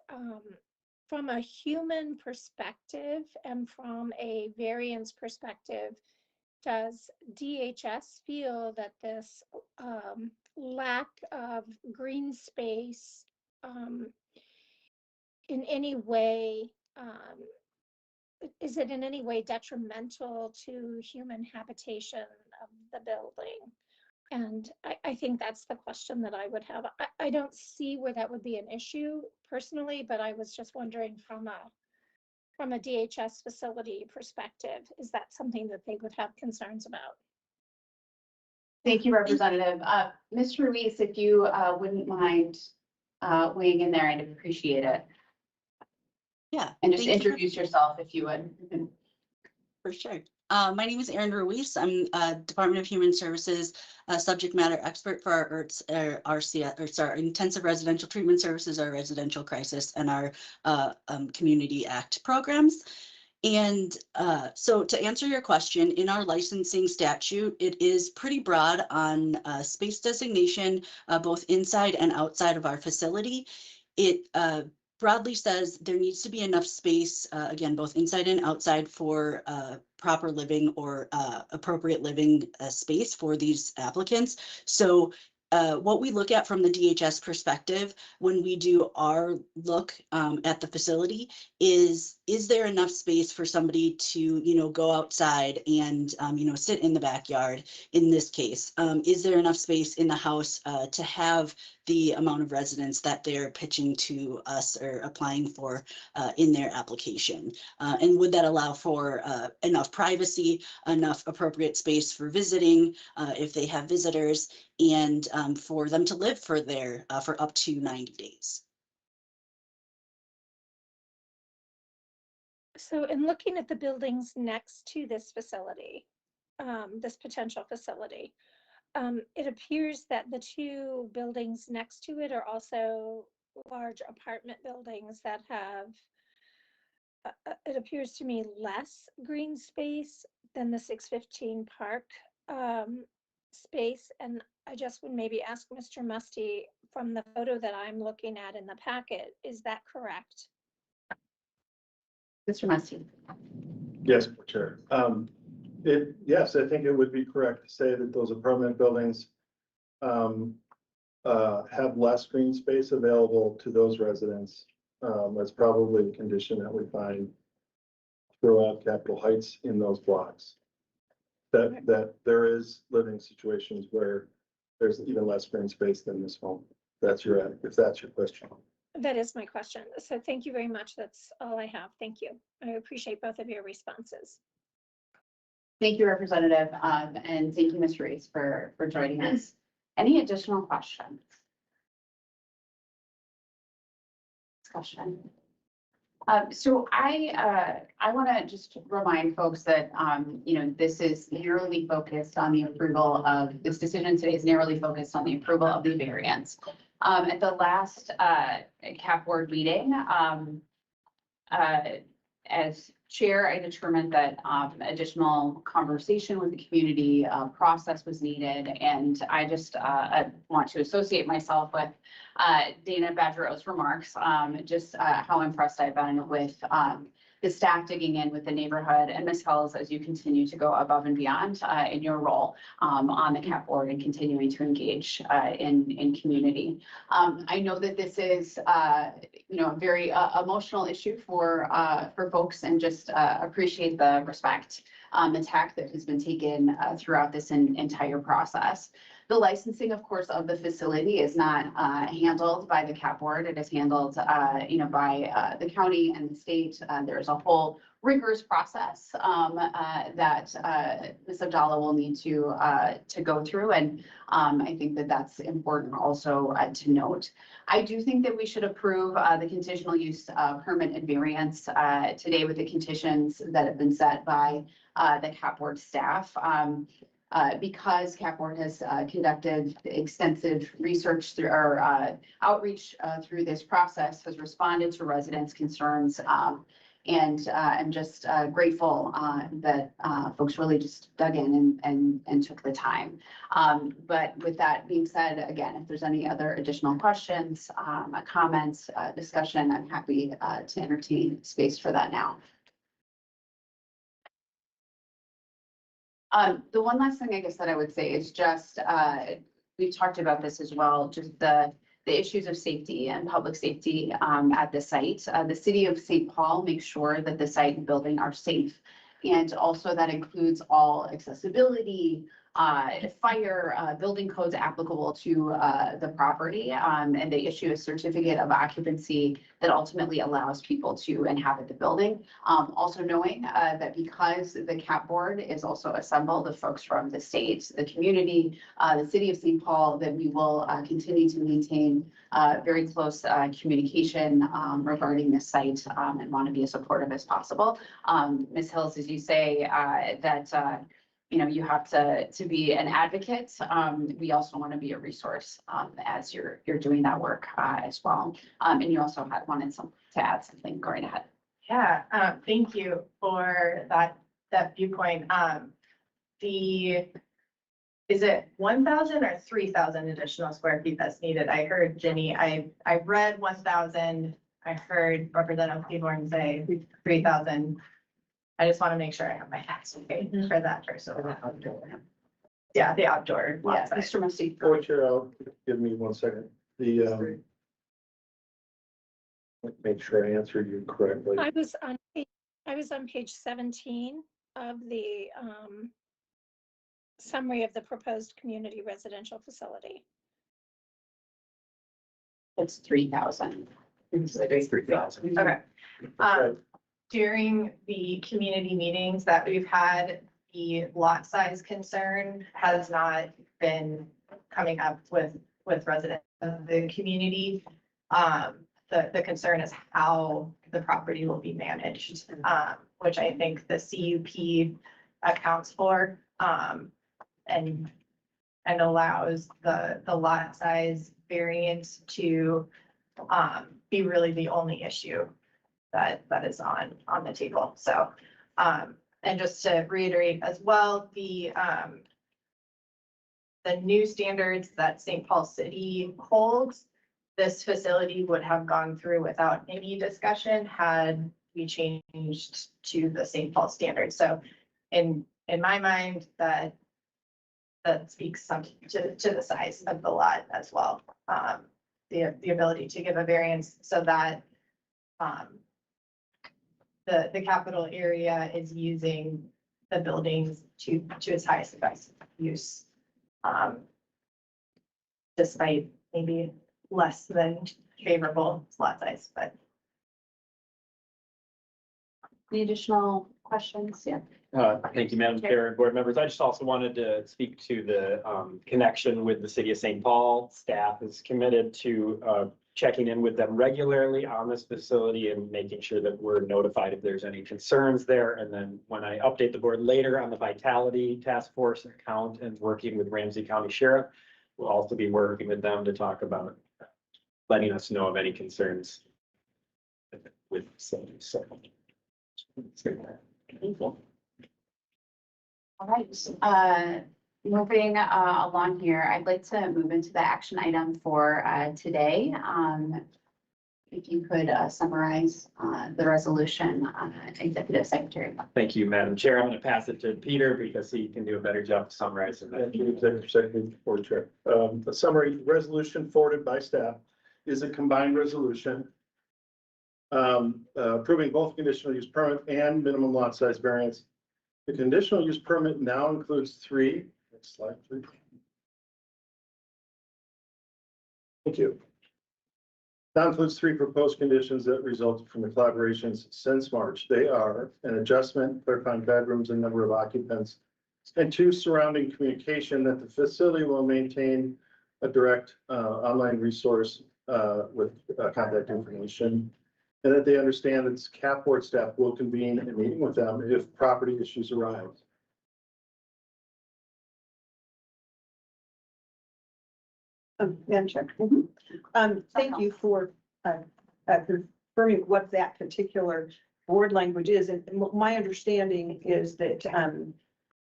[SPEAKER 9] from a human perspective and from a variance perspective, does DHS feel that this lack of green space in any way, is it in any way detrimental to human habitation of the building? And I think that's the question that I would have. I don't see where that would be an issue personally, but I was just wondering from from a DHS facility perspective, is that something that they would have concerns about?
[SPEAKER 1] Thank you, Representative. Mr. Ruiz, if you wouldn't mind weighing in there, I'd appreciate it.
[SPEAKER 15] Yeah.
[SPEAKER 1] And just
[SPEAKER 15] thank you for-
[SPEAKER 1] introduce yourself if you would.
[SPEAKER 15] For sure. My name is Erin Ruiz. I'm Department of Human Services subject matter expert for our our intensive residential treatment services, our residential crisis, and our Community Act programs. And so to answer your question, in our licensing statute, it is pretty broad on space designation, both inside and outside of our facility. It broadly says there needs to be enough space, again, both inside and outside for proper living or appropriate living space for these applicants. So what we look at from the DHS perspective when we do our look at the facility is there enough space for somebody to, go outside and, sit in the backyard in this case? Is there enough space in the house to have the amount of residents that they're pitching to us or applying for in their application? And would that allow for enough privacy, enough appropriate space for visiting if they have visitors, and for them to live for for up to 90 days.
[SPEAKER 9] So in looking at the buildings next to this facility, this potential facility, it appears that the two buildings next to it are also large apartment buildings that have, it appears to me, less green space than the 615 Park space. And I just would maybe ask Mr. Musty, from the photo that I'm looking at in the packet, is that correct?
[SPEAKER 1] Mr. Musty.
[SPEAKER 3] Yes, Chair. Yes, I think it would be correct to say that those apartment buildings have less green space available to those residents. That's probably a condition that we find throughout Capitol Heights in those blocks. That there is living situations where there's even less green space than this home. If that's your question.
[SPEAKER 9] That is my question. So thank you very much. That's all I have. Thank you. I appreciate both of your responses.
[SPEAKER 1] Thank you, Representative, and thank you, Mr. Reese, for joining us. Any additional questions? Discussion. So I want to just remind folks that, this is narrowly focused on the approval of, this decision today is narrowly focused on the approval of the variance. At the last CAP board meeting, as chair, I determined that additional conversation with the community process was needed. And I just want to associate myself with Dana Badgero's remarks, just how impressed I've been with the staff digging in with the neighborhood, and Ms. Hells, as you continue to go above and beyond in your role on the CAP board and continuing to engage in community. I know that this is, a very emotional issue for folks, and just appreciate the respect, the tact that has been taken throughout this entire process. The licensing, of course, of the facility is not handled by the CAP board. It is handled, by the county and the state. There's a whole rigorous process that Ms. Abdallah will need to go through. And I think that that's important also to note. I do think that we should approve the conditional use permit and variance today with the conditions that have been set by the CAP board staff. Because CAP board has conducted extensive research through our outreach through this process, has responded to residents' concerns, and I'm just grateful that folks really just dug in and took the time. But with that being said, again, if there's any other additional questions, comments, discussion, I'm happy to entertain space for that now. The one last thing I guess that I would say is just, we've talked about this as well, just the issues of safety and public safety at the site. The city of St. Paul makes sure that the site and building are safe. And also that includes all accessibility, fire, building codes applicable to the property. And they issue a certificate of occupancy that ultimately allows people to inhabit the building. Also knowing that because the CAP board is also assembled of folks from the state, the community, the city of St. Paul, that we will continue to maintain very close communication regarding this site and want to be as supportive as possible. Ms. Hills, as you say, that you know, you have to be an advocate. We also want to be a resource as you're doing that work as well. And you also had wanted to add something. Go right ahead.
[SPEAKER 6] Yeah, thank you for that viewpoint. Is it 1,000 or 3,000 additional square feet that's needed? I heard Ginny, I read 1,000. I heard Representative Seaborn say 3,000. I just want to make sure I have my facts okay for that first. Yeah, the outdoor.
[SPEAKER 1] Yeah,
[SPEAKER 6] lot size.
[SPEAKER 1] Mr. Musty.
[SPEAKER 3] Give me 1 second. The, make sure I answered you correctly.
[SPEAKER 9] I was on page 17 of the summary of the proposed community residential facility.
[SPEAKER 1] It's 3,000.
[SPEAKER 6] It's 3,000. Okay. During the community meetings that we've had, the lot size concern has not been coming up with residents of the community. The concern is how the property will be managed, which I think the CUP accounts for, and allows the lot size variance to be really the only issue that is on the table. So, and just to reiterate as well, the new standards that St. Paul City holds, this facility would have gone through without any discussion had we changed to the St. Paul standard. So in my mind, that speaks some to the size of the lot as well. The ability to give a variance so that the capital area is using the buildings to its highest and best use. Despite maybe less than favorable lot size, but.
[SPEAKER 1] Any additional questions? Yeah.
[SPEAKER 4] Thank you, Madam Chair and board members. I just also wanted to speak to the connection with the city of St. Paul. Staff is committed to checking in with them regularly on this facility and making sure that we're notified if there's any concerns there. And then when I update the board later on the Vitality Task Force account and working with Ramsey County Sheriff, we'll also be working with them to talk about letting us know of any concerns with the facility. So.
[SPEAKER 1] All right, moving along here, I'd like to move into the action item for today. If you could summarize the resolution, Executive Secretary.
[SPEAKER 4] Thank you, Madam Chair. I'm going to pass it to Peter because he can do a better job of summarizing that.
[SPEAKER 3] Thank you, Executive Secretary, Board Chair. The summary resolution forwarded by staff is a combined resolution approving both conditional use permit and minimum lot size variance. The conditional use permit now includes 3. Next slide, please. Thank you. Now includes 3 proposed conditions that resulted from the collaborations since March. They are an adjustment clarifying bedrooms and number of occupants, and 2 surrounding communication that the facility will maintain a direct online resource with contact information, and that they understand that CAP board staff will convene a meeting with them if property issues arise.
[SPEAKER 13] Madam Chair. Thank you for confirming what that particular board language is. And my understanding is that,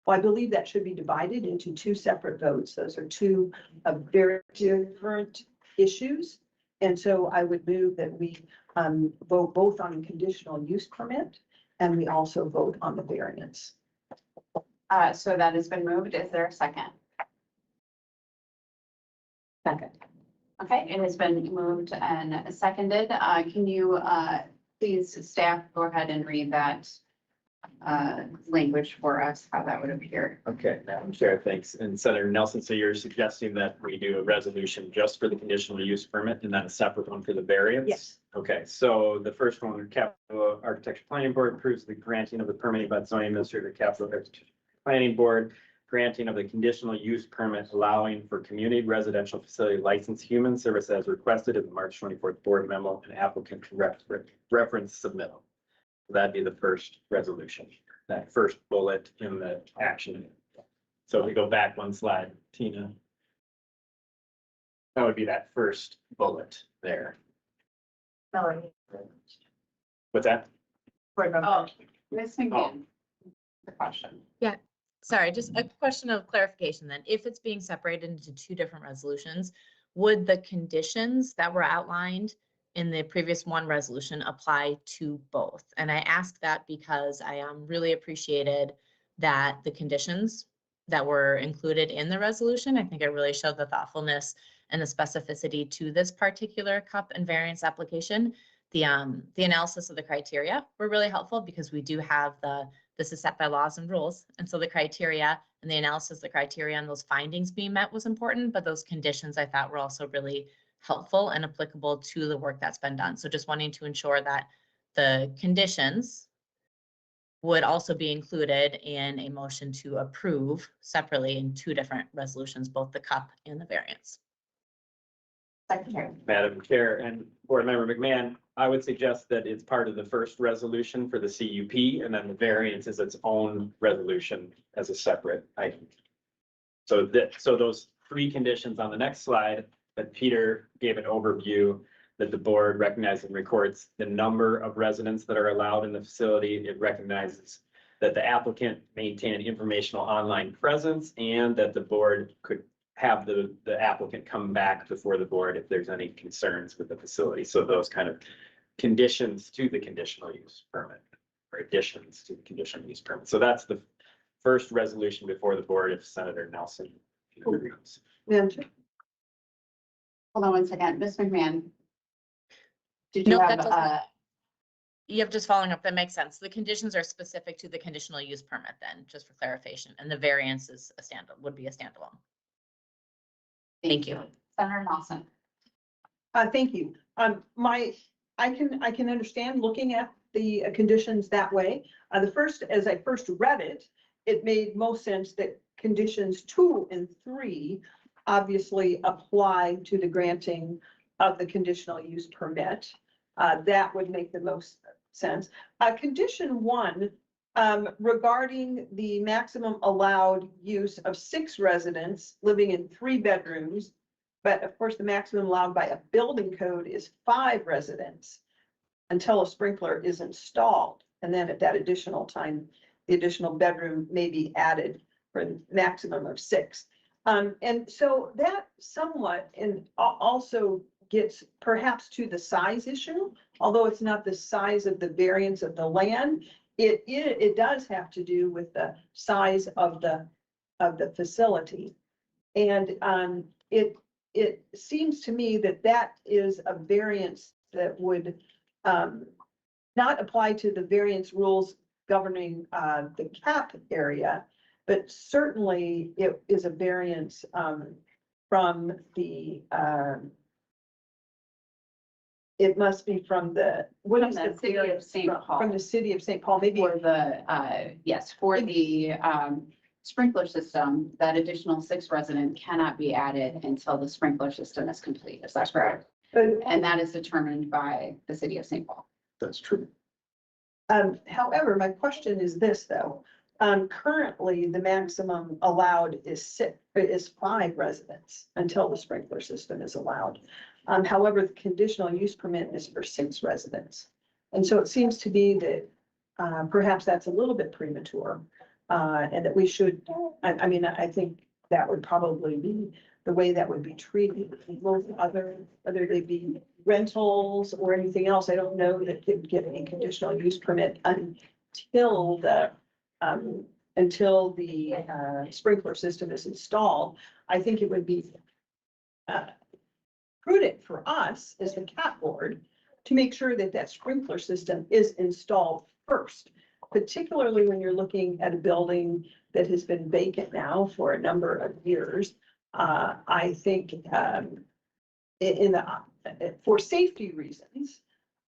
[SPEAKER 13] well, I believe that should be divided into 2 separate votes. Those are 2 very different issues. And so I would move that we vote both on conditional use permit and we also vote on the variance.
[SPEAKER 1] So that has been moved. Is there a second? Second. Okay, it has been moved and seconded. Can you please, staff, go ahead and read that language for us, how that would appear.
[SPEAKER 4] Okay, Madam Chair, thanks. And Senator Nelson, so you're suggesting that we do a resolution just for the conditional use permit and then a separate one for the variance?
[SPEAKER 13] Yes.
[SPEAKER 4] Okay, so the first one, Capital Architecture Planning Board approves the granting of the permitting by the zoning administrator, Capital Architecture Planning Board, granting of the conditional use permit allowing for community residential facility licensed human service as requested in the March 24th board memo and applicant can reference submittal. That'd be the first resolution, that first bullet in the action. So if we go back one slide, Tina. That would be that first bullet there.
[SPEAKER 6] Melanie.
[SPEAKER 4] What's that?
[SPEAKER 1] Oh, Ms. McMahon. The question.
[SPEAKER 8] Sorry, just a question of clarification then. If it's being separated into two different resolutions, would the conditions that were outlined in the previous one resolution apply to both? And I ask that because I really appreciated that the conditions that were included in the resolution, I think it really showed the thoughtfulness and the specificity to this particular CUP and variance application. The analysis of the criteria were really helpful because we do have this is set by laws and rules. And so the criteria and the analysis of the criteria and those findings being met was important, but those conditions I thought were also really helpful and applicable to the work that's been done. So just wanting to ensure that the conditions would also be included in a motion to approve separately in two different resolutions, both the CUP and the variance.
[SPEAKER 1] Secretary.
[SPEAKER 4] Madam Chair and Board Member McMahon, I would suggest that it's part of the first resolution for the CUP and then the variance is its own resolution as a separate item. So those three conditions on the next slide that Peter gave an overview, that the board recognizes and records the number of residents that are allowed in the facility. It recognizes that the applicant maintain an informational online presence and that the board could have the applicant come back before the board if there's any concerns with the facility. So those kind of conditions to the conditional use permit or additions to the conditional use permit. So that's the first resolution before the board if Senator Nelson agrees.
[SPEAKER 13] Madam Chair.
[SPEAKER 1] Hold on one second, Ms. McMahon. Did you
[SPEAKER 8] Nope, that
[SPEAKER 1] have,
[SPEAKER 8] doesn't- You have just following up, that makes sense. The conditions are specific to the conditional use permit then, just for clarification, and the variance is would be a standalone. Thank you.
[SPEAKER 1] Senator Nelson?
[SPEAKER 13] Thank you. I can understand looking at the conditions that way. As I first read it, it made most sense that conditions 2 and 3 obviously apply to the granting of the conditional use permit. That would make the most sense. Condition 1, regarding the maximum allowed use of 6 residents living in 3 bedrooms. But of course, the maximum allowed by a building code is 5 residents until a sprinkler is installed. And then at that additional time, the additional bedroom may be added for a maximum of 6. And so that somewhat and also gets perhaps to the size issue, although it's not the size of the variance of the land. It does have to do with the size of the facility. And it seems to me that that is a variance that would not apply to the variance rules governing the CAP area, but certainly it is a variance from the it must be from the, what is the
[SPEAKER 1] city of St. Paul.
[SPEAKER 13] From the city of St. Paul, maybe.
[SPEAKER 1] For the, yes, for the sprinkler system, that additional 6 resident cannot be added until the sprinkler system is complete. Is that correct? And that is determined by the city of St. Paul.
[SPEAKER 3] That's true.
[SPEAKER 13] However, my question is this, though. Currently, the maximum allowed is 5 residents until the sprinkler system is allowed. However, the conditional use permit is for 6 residents. And so it seems to be that perhaps that's a little bit premature. And that we should, I mean, I think that would probably be the way that would be treated. Whether they be rentals or anything else, I don't know that they would get any conditional use permit until the sprinkler system is installed. I think it would be prudent for us as the CAP board to make sure that that sprinkler system is installed first. particularly when you're looking at a building that has been vacant now for a number of years. I think for safety reasons,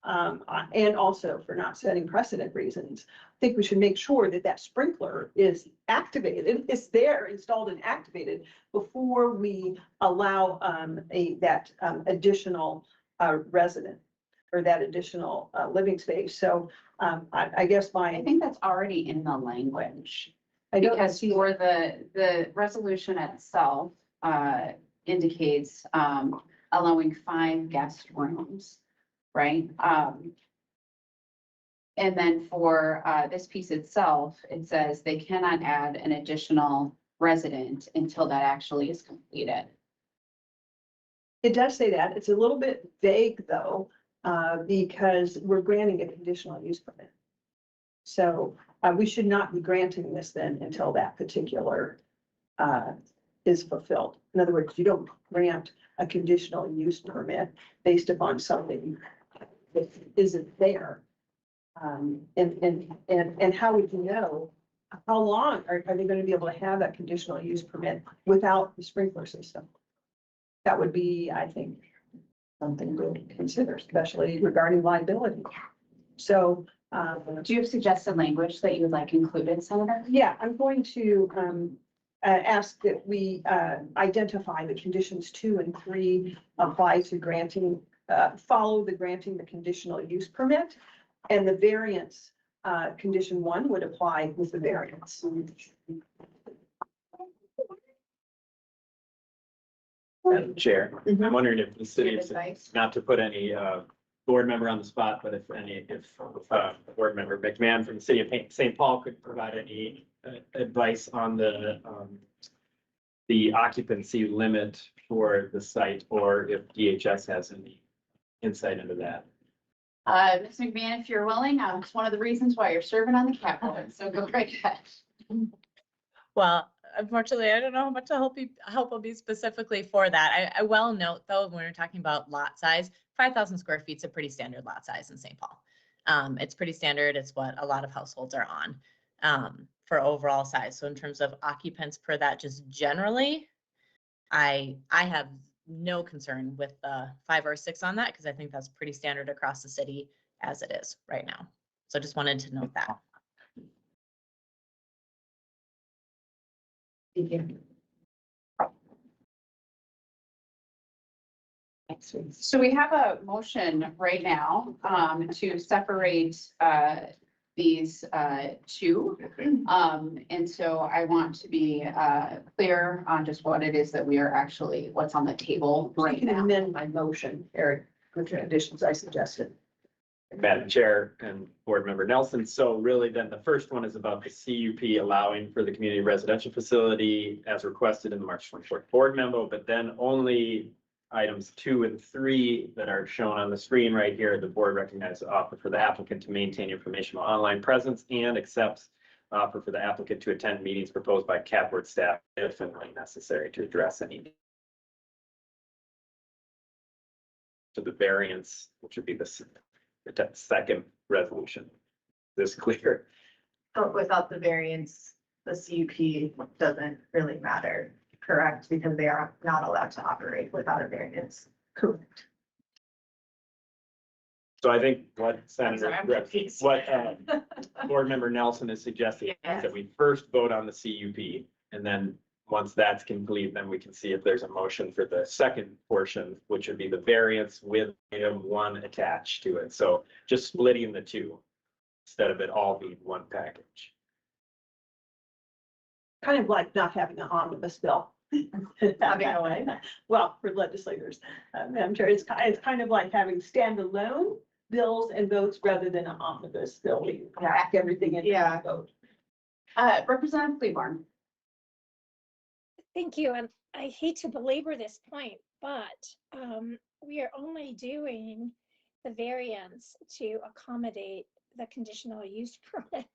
[SPEAKER 13] and also for not setting precedent reasons, I think we should make sure that that sprinkler is activated, is there, installed and activated before we allow that additional resident or that additional living space. So I guess
[SPEAKER 1] I think that's already in the language.
[SPEAKER 13] I don't
[SPEAKER 1] Because
[SPEAKER 13] see
[SPEAKER 1] for the resolution itself indicates allowing 5 guest rooms, right? And then for this piece itself, it says they cannot add an additional resident until that actually is completed.
[SPEAKER 13] It does say that. It's a little bit vague though, because we're granting a conditional use permit. So we should not be granting this then until that particular is fulfilled. In other words, you don't grant a conditional use permit based upon something that isn't there. And how would you know how long are they going to be able to have that conditional use permit without the sprinkler system? That would be, I think, something to consider, especially regarding liability. So,
[SPEAKER 1] do you have suggested language that you would like included, Senator?
[SPEAKER 13] Yeah, I'm going to ask that we identify the conditions 2 and 3 apply to granting, follow the granting the conditional use permit, and the variance, condition 1 would apply with the variance.
[SPEAKER 4] Madam Chair,
[SPEAKER 13] Mhm.
[SPEAKER 4] I'm wondering if the city,
[SPEAKER 1] Give advice.
[SPEAKER 4] not to put any board member on the spot, but if board member McMahon from the city of St. Paul could provide any advice on the occupancy limit for the site, or if DHS has any insight into that.
[SPEAKER 1] Ms. McMahon, if you're willing, it's one of the reasons why you're serving on the CAAPB board, so go right ahead.
[SPEAKER 8] Well, unfortunately, I don't know how much to help be specifically for that. I will note though, when we're talking about lot size, 5,000 square feet is a pretty standard lot size in St. Paul. It's pretty standard. It's what a lot of households are on for overall size. So in terms of occupants per that, just generally, I have no concern with 5 or 6 on that because I think that's pretty standard across the city as it is right now. So just wanted to note that.
[SPEAKER 1] Thank you. So we have a motion right now to separate these 2. And so I want to be clear on just what it is that we are actually, what's on the table
[SPEAKER 13] I
[SPEAKER 1] right
[SPEAKER 13] can
[SPEAKER 1] now.
[SPEAKER 13] amend my motion, Eric, with the conditions I suggested.
[SPEAKER 4] Madam Chair and Board Member Nelson. So really then the first one is about the CUP allowing for the community residential facility as requested in the March 24th board memo, but then only items 2 and 3 that are shown on the screen right here. The board recognizes the offer for the applicant to maintain informational online presence and accepts offer for the applicant to attend meetings proposed by CAAPB board staff if and when necessary to address any. To the variance, which would be the second resolution. Is this clear?
[SPEAKER 6] But without the variance, the CUP doesn't really matter, correct? Because they are not allowed to operate without a variance.
[SPEAKER 13] Correct.
[SPEAKER 4] So I think what Senator,
[SPEAKER 6] I'm confused.
[SPEAKER 4] what Board Member Nelson is suggesting is that we first vote on the CUP, and then once that's complete, then we can see if there's a motion for the second portion, which would be the variance with item 1 attached to it. So just splitting the 2 instead of it all being one package.
[SPEAKER 13] Kind of like not having an omnibus bill.
[SPEAKER 6] Having a way.
[SPEAKER 13] Well, for legislators, Madam Chair, it's kind of like having standalone bills and votes rather than an omnibus bill. We pack everything in.
[SPEAKER 6] Yeah.
[SPEAKER 13] and vote.
[SPEAKER 1] Representative Cleburne.
[SPEAKER 9] Thank you. And I hate to belabor this point, but we are only doing the variance to accommodate the conditional use permit.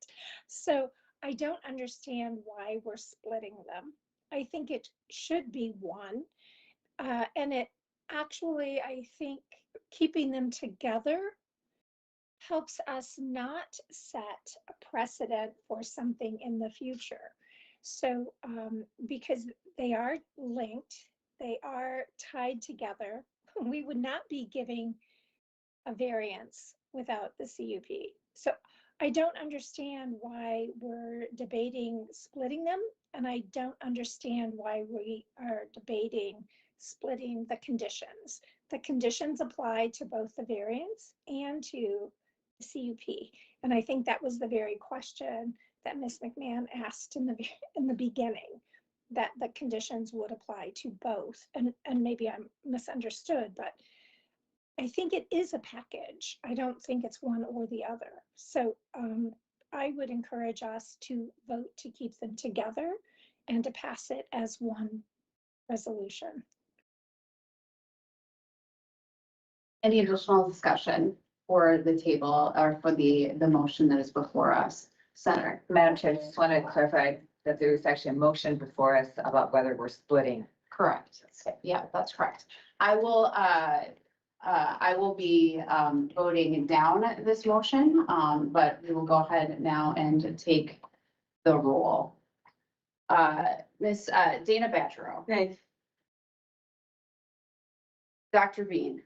[SPEAKER 9] So I don't understand why we're splitting them. I think it should be one. And it actually, I think keeping them together helps us not set a precedent for something in the future. So, because they are linked, they are tied together, we would not be giving a variance without the CUP. So I don't understand why we're debating splitting them, and I don't understand why we are debating splitting the conditions. The conditions apply to both the variance and to the CUP. And I think that was the very question that Ms. McMahon asked in the beginning, that the conditions would apply to both. And maybe I'm misunderstood, but I think it is a package. I don't think it's one or the other. So I would encourage us to vote to keep them together and to pass it as one resolution.
[SPEAKER 1] Any additional discussion for the table or for the motion that is before us? Senator.
[SPEAKER 12] Madam Chair, I just want to clarify that there is actually a motion before us about whether we're splitting.
[SPEAKER 1] Correct. Yeah, that's correct. I will be voting down this motion, but we will go ahead now and take the roll. Ms. Dana Batchero.
[SPEAKER 2] Nay.
[SPEAKER 1] Dr. Bean.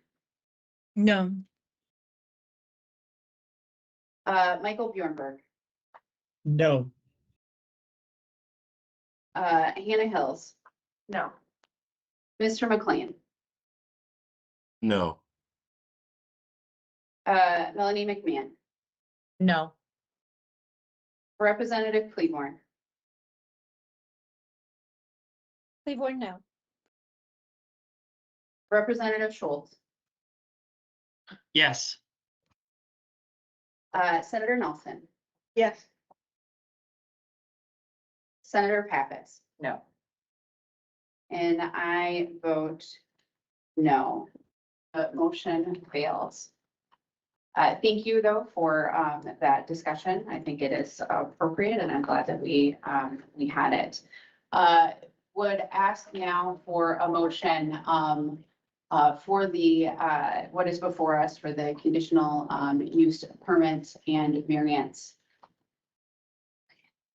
[SPEAKER 8] No.
[SPEAKER 1] Michael Bjornberg.
[SPEAKER 5] No.
[SPEAKER 1] Hannah Hills.
[SPEAKER 6] No.
[SPEAKER 1] Mr. McLean.
[SPEAKER 7] No.
[SPEAKER 1] Melanie McMahon.
[SPEAKER 8] No.
[SPEAKER 1] Representative Cleburne.
[SPEAKER 9] Cleveland, no.
[SPEAKER 1] Representative Schultz.
[SPEAKER 10] Yes.
[SPEAKER 1] Senator Nelson.
[SPEAKER 13] Yes.
[SPEAKER 1] Senator Pappas.
[SPEAKER 12] No.
[SPEAKER 1] And I vote no. The motion fails. Thank you, though, for that discussion. I think it is appropriate, and I'm glad that we had it. Would ask now for a motion for the what is before us for the conditional use permit and variance.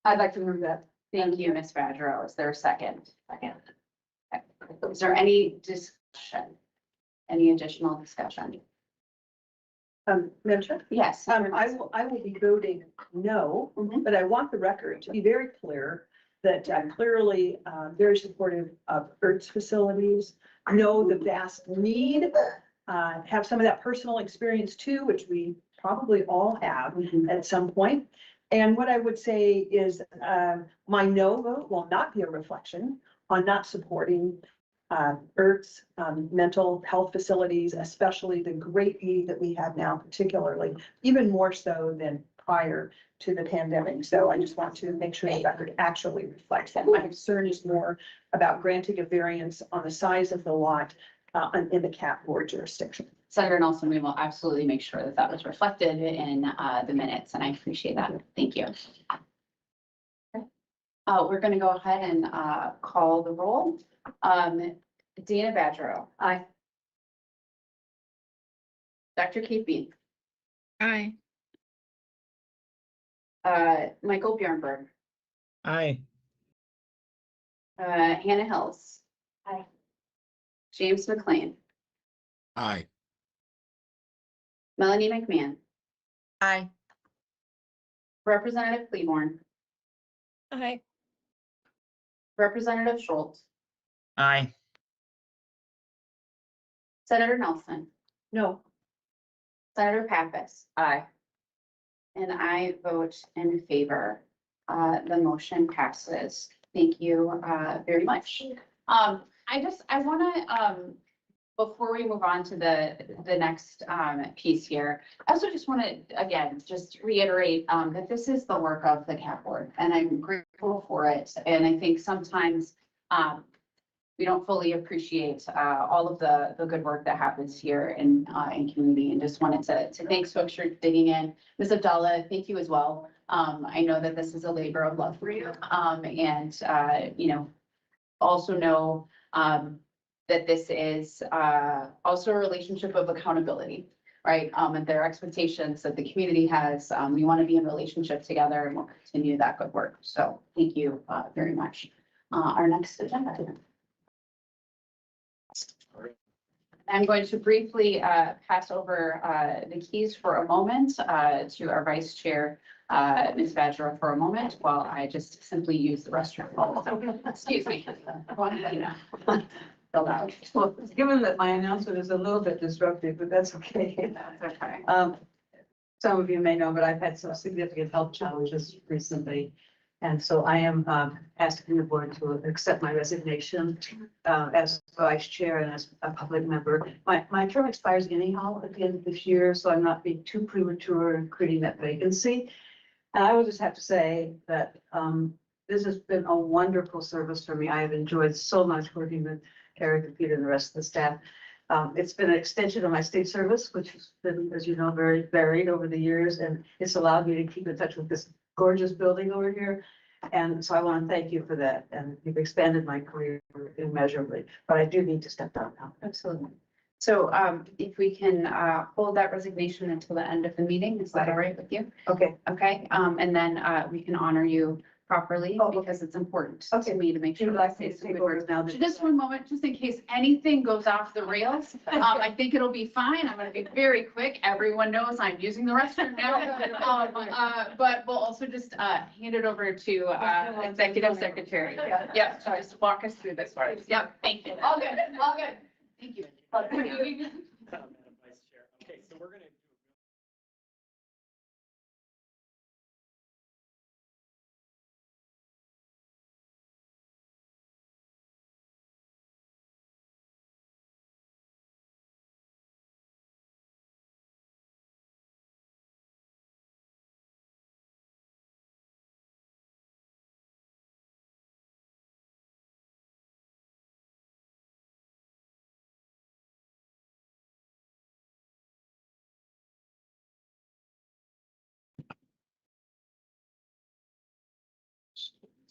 [SPEAKER 2] I'd like to move that.
[SPEAKER 1] Thank you, Ms. Badger. Is there a second? Second. Is there any discussion? Any additional discussion?
[SPEAKER 13] Madam Chair?
[SPEAKER 1] Yes.
[SPEAKER 13] I will be voting no, but I want the record to be very clear that I'm clearly very supportive of ERTS facilities, know the vast need, have some of that personal experience too, which we probably all have at some point. And what I would say is my no vote will not be a reflection on not supporting ERTS, mental health facilities, especially the great need that we have now, particularly, even more so than prior to the pandemic. So I just want to make sure the record actually reflects that. My concern is more about granting a variance on the size of the lot in the CAAPB board jurisdiction.
[SPEAKER 1] Senator Nelson, we will absolutely make sure that that was reflected in the minutes, and I appreciate that. Thank you. We're going to go ahead and call the roll. Dana Badgero.
[SPEAKER 2] Aye.
[SPEAKER 1] Dr. Kate Bean.
[SPEAKER 8] Aye.
[SPEAKER 1] Michael Bjornberg.
[SPEAKER 5] Aye.
[SPEAKER 1] Hannah Hills.
[SPEAKER 14] Aye.
[SPEAKER 1] James McLean.
[SPEAKER 7] Aye.
[SPEAKER 1] Melanie McMahon.
[SPEAKER 8] Aye.
[SPEAKER 1] Representative Cleburne.
[SPEAKER 9] Aye.
[SPEAKER 1] Representative Schultz.
[SPEAKER 10] Aye.
[SPEAKER 1] Senator Nelson.
[SPEAKER 13] No.
[SPEAKER 1] Senator Pappas.
[SPEAKER 12] Aye.
[SPEAKER 1] And I vote in favor. The motion passes. Thank you very much. I want to, before we move on to the next piece here, I also just want to, again, just reiterate that this is the work of the CAAPB board, and I'm grateful for it. And I think sometimes we don't fully appreciate all of the good work that happens here in community, and just wanted to thank folks for digging in. Ms. Abdallah, thank you as well. I know that this is a labor of love for you, and also know that this is also a relationship of accountability, right? And their expectations that the community has. We want to be in relationship together and we'll continue that good work. So thank you very much. Our next agenda item. I'm going to briefly pass over the keys for a moment to our vice chair, Ms. Badger, for a moment while I just simply use the restroom. So, excuse me. Filled out.
[SPEAKER 2] Well, given that my announcement is a little bit disruptive, but that's okay.
[SPEAKER 1] That's okay.
[SPEAKER 2] Some of you may know, but I've had some significant health challenges recently. And so I am asking the board to accept my resignation as vice chair and as a public member. My term expires anyhow at the end of this year, so I'm not being too premature in creating that vacancy. And I will just have to say that this has been a wonderful service for me. I have enjoyed so much working with Eric and Peter and the rest of the staff. It's been an extension of my state service, which has been, as you know, very varied over the years, and it's allowed me to keep in touch with this gorgeous building over here. And so I want to thank you for that. And you've expanded my career immeasurably, but I do need to step down now.
[SPEAKER 1] Absolutely. So if we can hold that resignation until the end of the meeting, is that all right with you?
[SPEAKER 2] Okay.
[SPEAKER 1] Okay, and then we can honor you properly because it's important to me to make sure.
[SPEAKER 2] You'd like me to take over now?
[SPEAKER 1] Just one moment, just in case anything goes off the rails. I think it'll be fine. I'm gonna be very quick. Everyone knows I'm using the restroom now. But we'll also just hand it over to executive secretary. Yep, so just walk us through this part. Yep, thank you. All good, all good. Thank you.
[SPEAKER 4] Madam Vice Chair. Okay, so we're gonna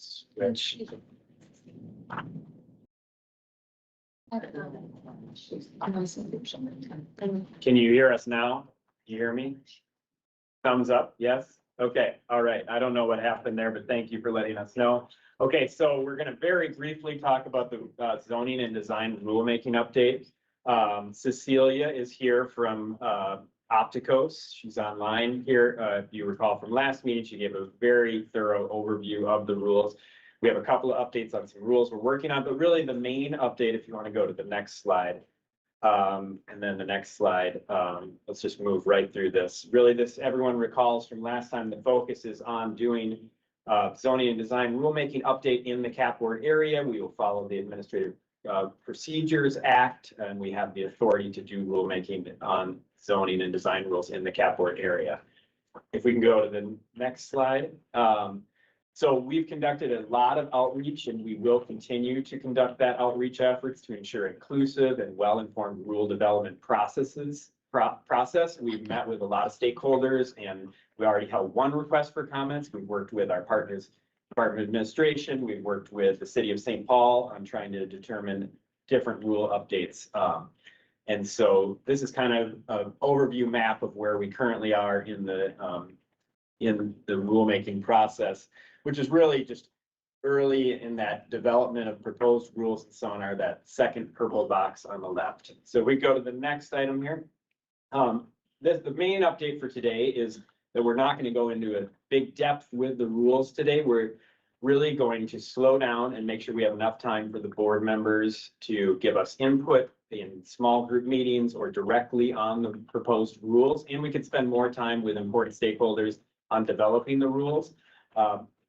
[SPEAKER 4] switch. Can you hear us now? You hear me? Thumbs up, yes? Okay, all right. I don't know what happened there, but thank you for letting us know. Okay, so we're gonna very briefly talk about the zoning and design rulemaking update. Cecilia is here from Opticos. She's online here. If you recall from last meeting, she gave a very thorough overview of the rules. We have a couple of updates on some rules we're working on, but really the main update, if you want to go to the next slide. And then the next slide, let's just move right through this. Really, this, everyone recalls from last time, the focus is on doing zoning and design rulemaking update in the CAP board area. We will follow the Administrative Procedures Act, and we have the authority to do rulemaking on zoning and design rules in the CAP board area. If we can go to the next slide. So we've conducted a lot of outreach, and we will continue to conduct that outreach efforts to ensure inclusive and well-informed rule development process. We've met with a lot of stakeholders, and we already held one request for comments. We've worked with our partners, Department of Administration. We've worked with the City of St. Paul on trying to determine different rule updates. And so this is kind of an overview map of where we currently are in the rulemaking process, which is really just early in that development of proposed rules and so on, are that second purple box on the left. So we go to the next item here. The main update for today is that we're not going to go into a big depth with the rules today. We're really going to slow down and make sure we have enough time for the board members to give us input in small group meetings or directly on the proposed rules. And we could spend more time with important stakeholders on developing the rules.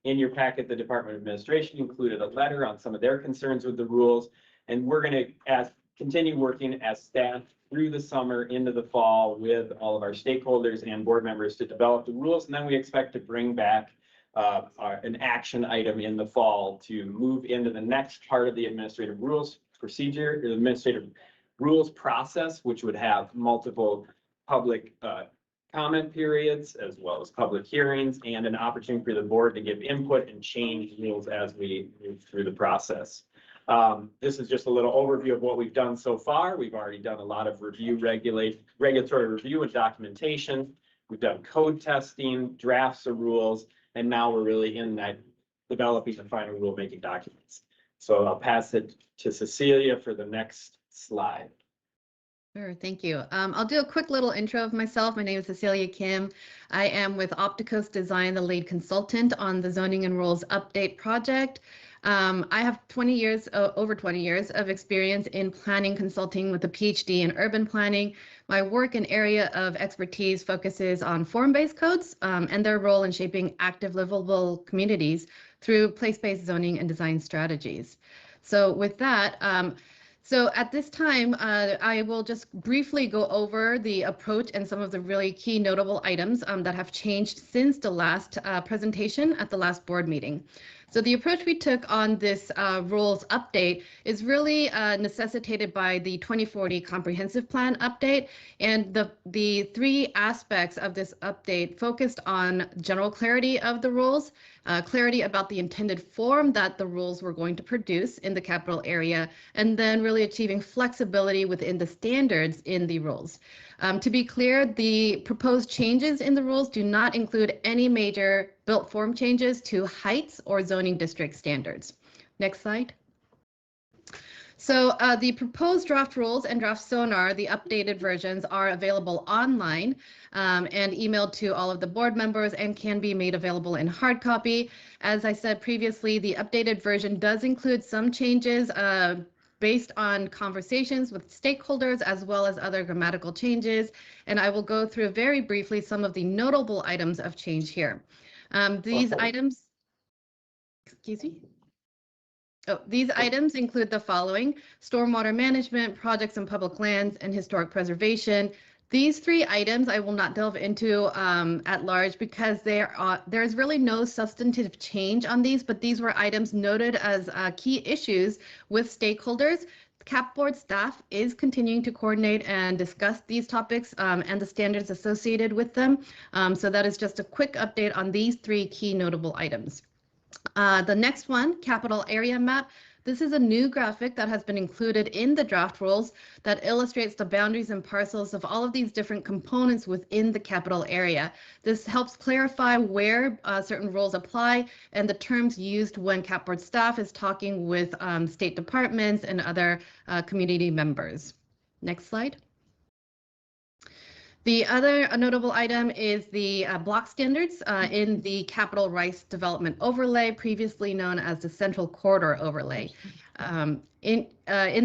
[SPEAKER 4] In your packet, the Department of Administration included a letter on some of their concerns with the rules. And we're going to continue working as staff through the summer into the fall with all of our stakeholders and board members to develop the rules. And then we expect to bring back an action item in the fall to move into the next part of the administrative rules procedure, the administrative rules process, which would have multiple public comment periods as well as public hearings and an opportunity for the board to give input and change rules as we move through the process. This is just a little overview of what we've done so far. We've already done a lot of regulatory review and documentation. We've done code testing, drafts of rules, and now we're really in that developing the final rulemaking documents. So I'll pass it to Cecilia for the next slide.
[SPEAKER 16] Sure, thank you. I'll do a quick little intro of myself. My name is Cecilia Kim. I am with Opticos Design, the lead consultant on the Zoning and Rules Update project. I have over 20 years of experience in planning consulting with a PhD in urban planning. My work and area of expertise focuses on form-based codes and their role in shaping active, livable communities through place-based zoning and design strategies. So with that, so at this time, I will just briefly go over the approach and some of the really key notable items that have changed since the last presentation at the last board meeting. So the approach we took on this rules update is really necessitated by the 2040 comprehensive plan update, and the three aspects of this update focused on general clarity of the rules, clarity about the intended form that the rules were going to produce in the capital area, and then really achieving flexibility within the standards in the rules. To be clear, the proposed changes in the rules do not include any major built form changes to heights or zoning district standards. Next slide. So the proposed draft rules and draft sonar, the updated versions, are available online and emailed to all of the board members and can be made available in hard copy. As I said previously, the updated version does include some changes based on conversations with stakeholders as well as other grammatical changes. And I will go through very briefly some of the notable items of change here. These items, excuse me. Oh, these items include the following: stormwater management, projects and public lands, and historic preservation. These three items I will not delve into at large because there's really no substantive change on these, but these were items noted as key issues with stakeholders. CAP board staff is continuing to coordinate and discuss these topics and the standards associated with them. So that is just a quick update on these three key notable items. The next one, capital area map. This is a new graphic that has been included in the draft rules that illustrates the boundaries and parcels of all of these different components within the capital area. This helps clarify where certain rules apply and the terms used when CAP board staff is talking with state departments and other community members. Next slide. The other notable item is the block standards in the Capital Rice Development Overlay, previously known as the Central Corridor Overlay. In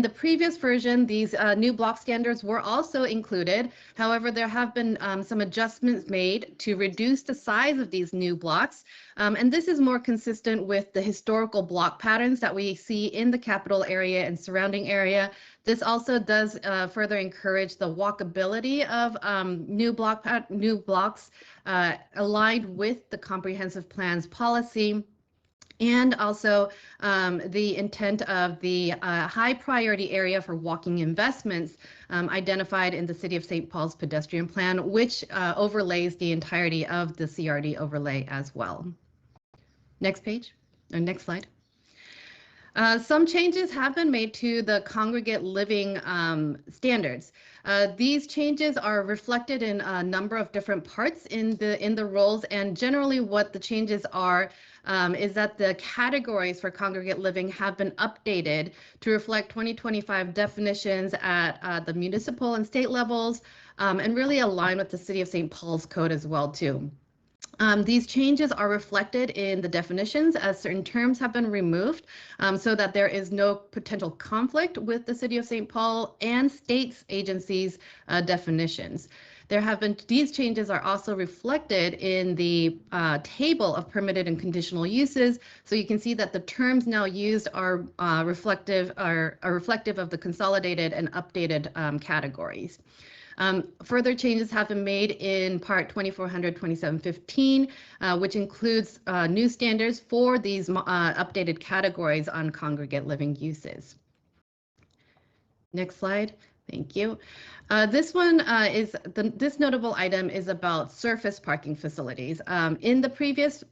[SPEAKER 16] the previous version, these new block standards were also included. However, there have been some adjustments made to reduce the size of these new blocks. And this is more consistent with the historical block patterns that we see in the capital area and surrounding area. This also does further encourage the walkability of new blocks aligned with the comprehensive plan's policy, and also the intent of the high priority area for walking investments identified in the City of St. Paul's pedestrian plan, which overlays the entirety of the CRD overlay as well. Next page, or next slide. Some changes have been made to the congregate living standards. These changes are reflected in a number of different parts in the rules, and generally what the changes are is that the categories for congregate living have been updated to reflect 2025 definitions at the municipal and state levels, and really align with the City of St. Paul's code as well too. These changes are reflected in the definitions as certain terms have been removed so that there is no potential conflict with the City of St. Paul and states agencies' definitions. These changes are also reflected in the table of permitted and conditional uses. So you can see that the terms now used are reflective of the consolidated and updated categories. Further changes have been made in Part 2400-2715, which includes new standards for these updated categories on congregate living uses. Next slide. Thank you. This notable item is about surface parking facilities. In the previous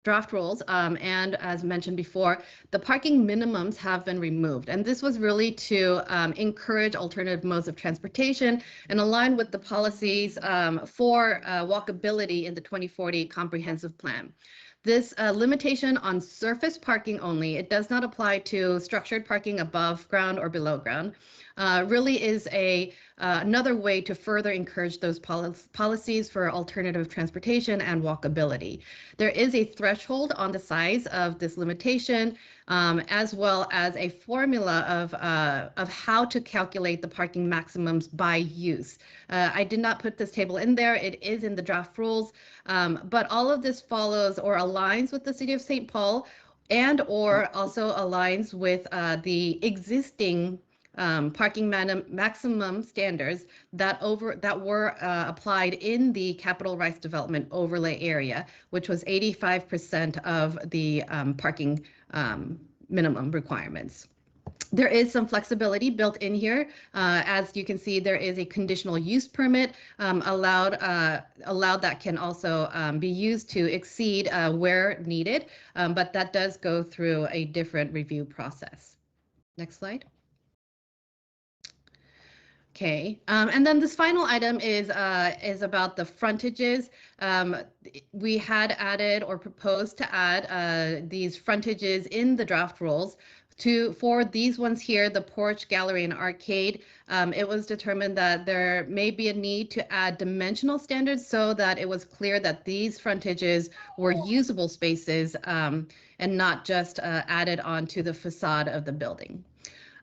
[SPEAKER 16] draft rules, and as mentioned before, the parking minimums have been removed. And this was really to encourage alternative modes of transportation and align with the policies for walkability in the 2040 comprehensive plan. This limitation on surface parking only, it does not apply to structured parking above ground or below ground, really is another way to further encourage those policies for alternative transportation and walkability. There is a threshold on the size of this limitation, as well as a formula of how to calculate the parking maximums by use. I did not put this table in there. It is in the draft rules, but all of this follows or aligns with the City of St. Paul and or also aligns with the existing parking maximum standards that were applied in the Capital Rights Development Overlay area, which was 85% of the parking minimum requirements. There is some flexibility built in here. As you can see, there is a conditional use permit allowed that can also be used to exceed where needed, but that does go through a different review process. Next slide. Okay, and then this final item is about the frontages. We had added or proposed to add these frontages in the draft rules. For these ones here, the porch, gallery, and arcade, it was determined that there may be a need to add dimensional standards so that it was clear that these frontages were usable spaces and not just added onto the facade of the building.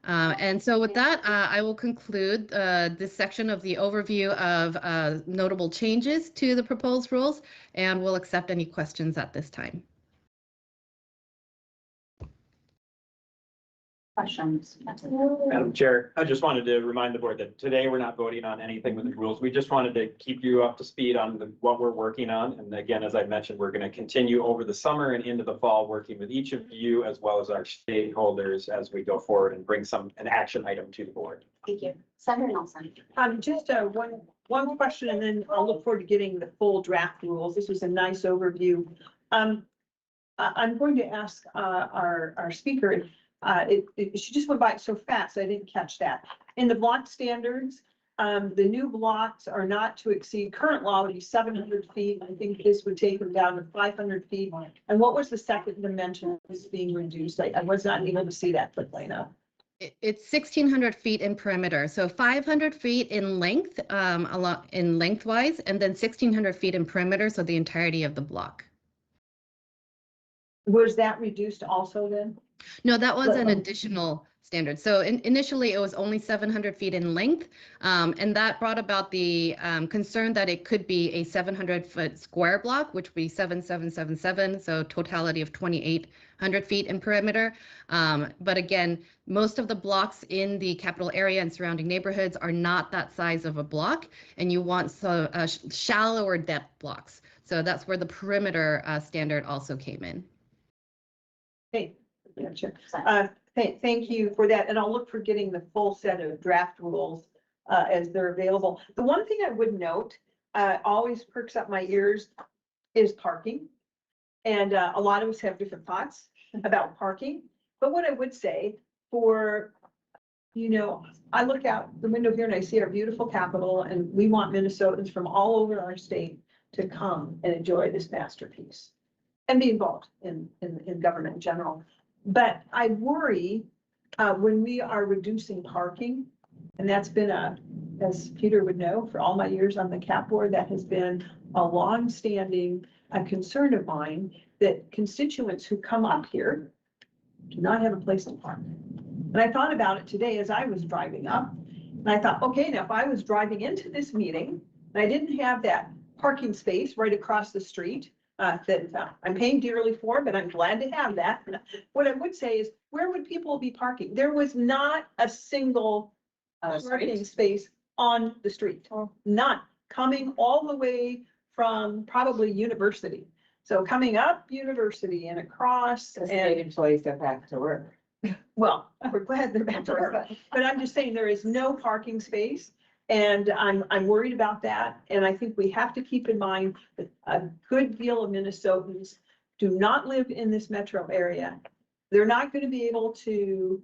[SPEAKER 16] And so with that, I will conclude this section of the overview of notable changes to the proposed rules, and we'll accept any questions at this time.
[SPEAKER 14] Questions?
[SPEAKER 4] Madam Chair, I just wanted to remind the board that today we're not voting on anything with the rules. We just wanted to keep you up to speed on what we're working on. And again, as I mentioned, we're going to continue over the summer and into the fall, working with each of you as well as our stakeholders as we go forward and bring an action item to the board.
[SPEAKER 14] Thank you. Senator Nelson.
[SPEAKER 13] Just one question, and then I'll look forward to getting the full draft rules. This was a nice overview. I'm going to ask our speaker. She just went by it so fast, I didn't catch that. In the block standards, the new blocks are not to exceed, current law would be 700 feet. I think this would take them down to 500 feet. And what was the second dimension that's being reduced? I was not able to see that quickly enough.
[SPEAKER 16] It's 1,600 feet in perimeter, so 500 feet in length, in lengthwise, and then 1,600 feet in perimeter, so the entirety of the block.
[SPEAKER 13] Was that reduced also then?
[SPEAKER 16] No, that was an additional standard. So initially it was only 700 feet in length, and that brought about the concern that it could be a 700-foot square block, which would be 7,777, so totality of 2,800 feet in perimeter. But again, most of the blocks in the capital area and surrounding neighborhoods are not that size of a block, and you want shallower depth blocks. So that's where the perimeter standard also came in.
[SPEAKER 13] Hey. Gotcha. Thank you for that. And I'll look for getting the full set of draft rules as they're available. The one thing I would note, always perks up my ears, is parking. And a lot of us have different thoughts about parking. But what I would say I look out the window here and I see our beautiful capital, and we want Minnesotans from all over our state to come and enjoy this masterpiece and be involved in government in general. But I worry when we are reducing parking, and that's been as Peter would know, for all my years on the CAP board, that has been a long-standing concern of mine, that constituents who come up here do not have a place to park. And I thought about it today as I was driving up, and I thought, okay, now if I was driving into this meeting and I didn't have that parking space right across the street, that I'm paying dearly for, but I'm glad to have that. What I would say is, where would people be parking? There was not a single parking space on the street. None. Coming all the way from probably University. So coming up University and across.
[SPEAKER 12] The state employees are back to work.
[SPEAKER 13] Well, we're glad they're back to work. But I'm just saying there is no parking space. And I'm worried about that. And I think we have to keep in mind that a good deal of Minnesotans do not live in this metro area. They're not going to be able to,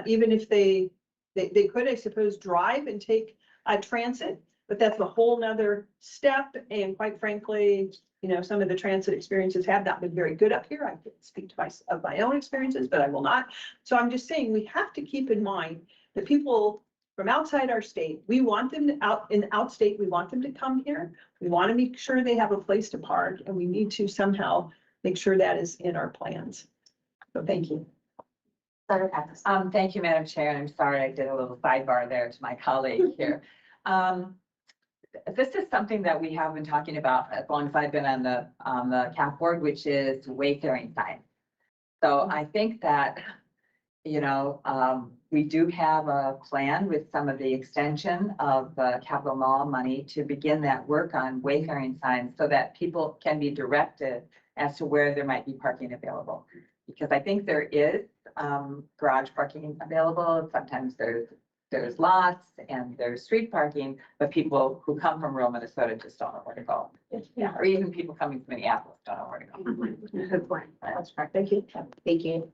[SPEAKER 13] even if they could, I suppose, drive and take a transit, but that's a whole nother step. And quite frankly, you know, some of the transit experiences have not been very good up here. I can speak to my own experiences, but I will not. So I'm just saying, we have to keep in mind that people from outside our state, we want them outstate, we want them to come here. We want to make sure they have a place to park, and we need to somehow make sure that is in our plans. So thank you.
[SPEAKER 12] Thank you, Madam Chair, and I'm sorry I did a little sidebar there to my colleague here. This is something that we have been talking about as long as I've been on the CAP board, which is wayfaring signs. So I think that, you know, we do have a plan with some of the extension of the Capital Mall money to begin that work on wayfaring signs so that people can be directed as to where there might be parking available. Because I think there is garage parking available. Sometimes there's lots and there's street parking, but people who come from rural Minnesota just don't know where to go. Yeah, or even people coming from Minneapolis don't know where to go.
[SPEAKER 1] Good point. That's correct. Thank you. Thank you.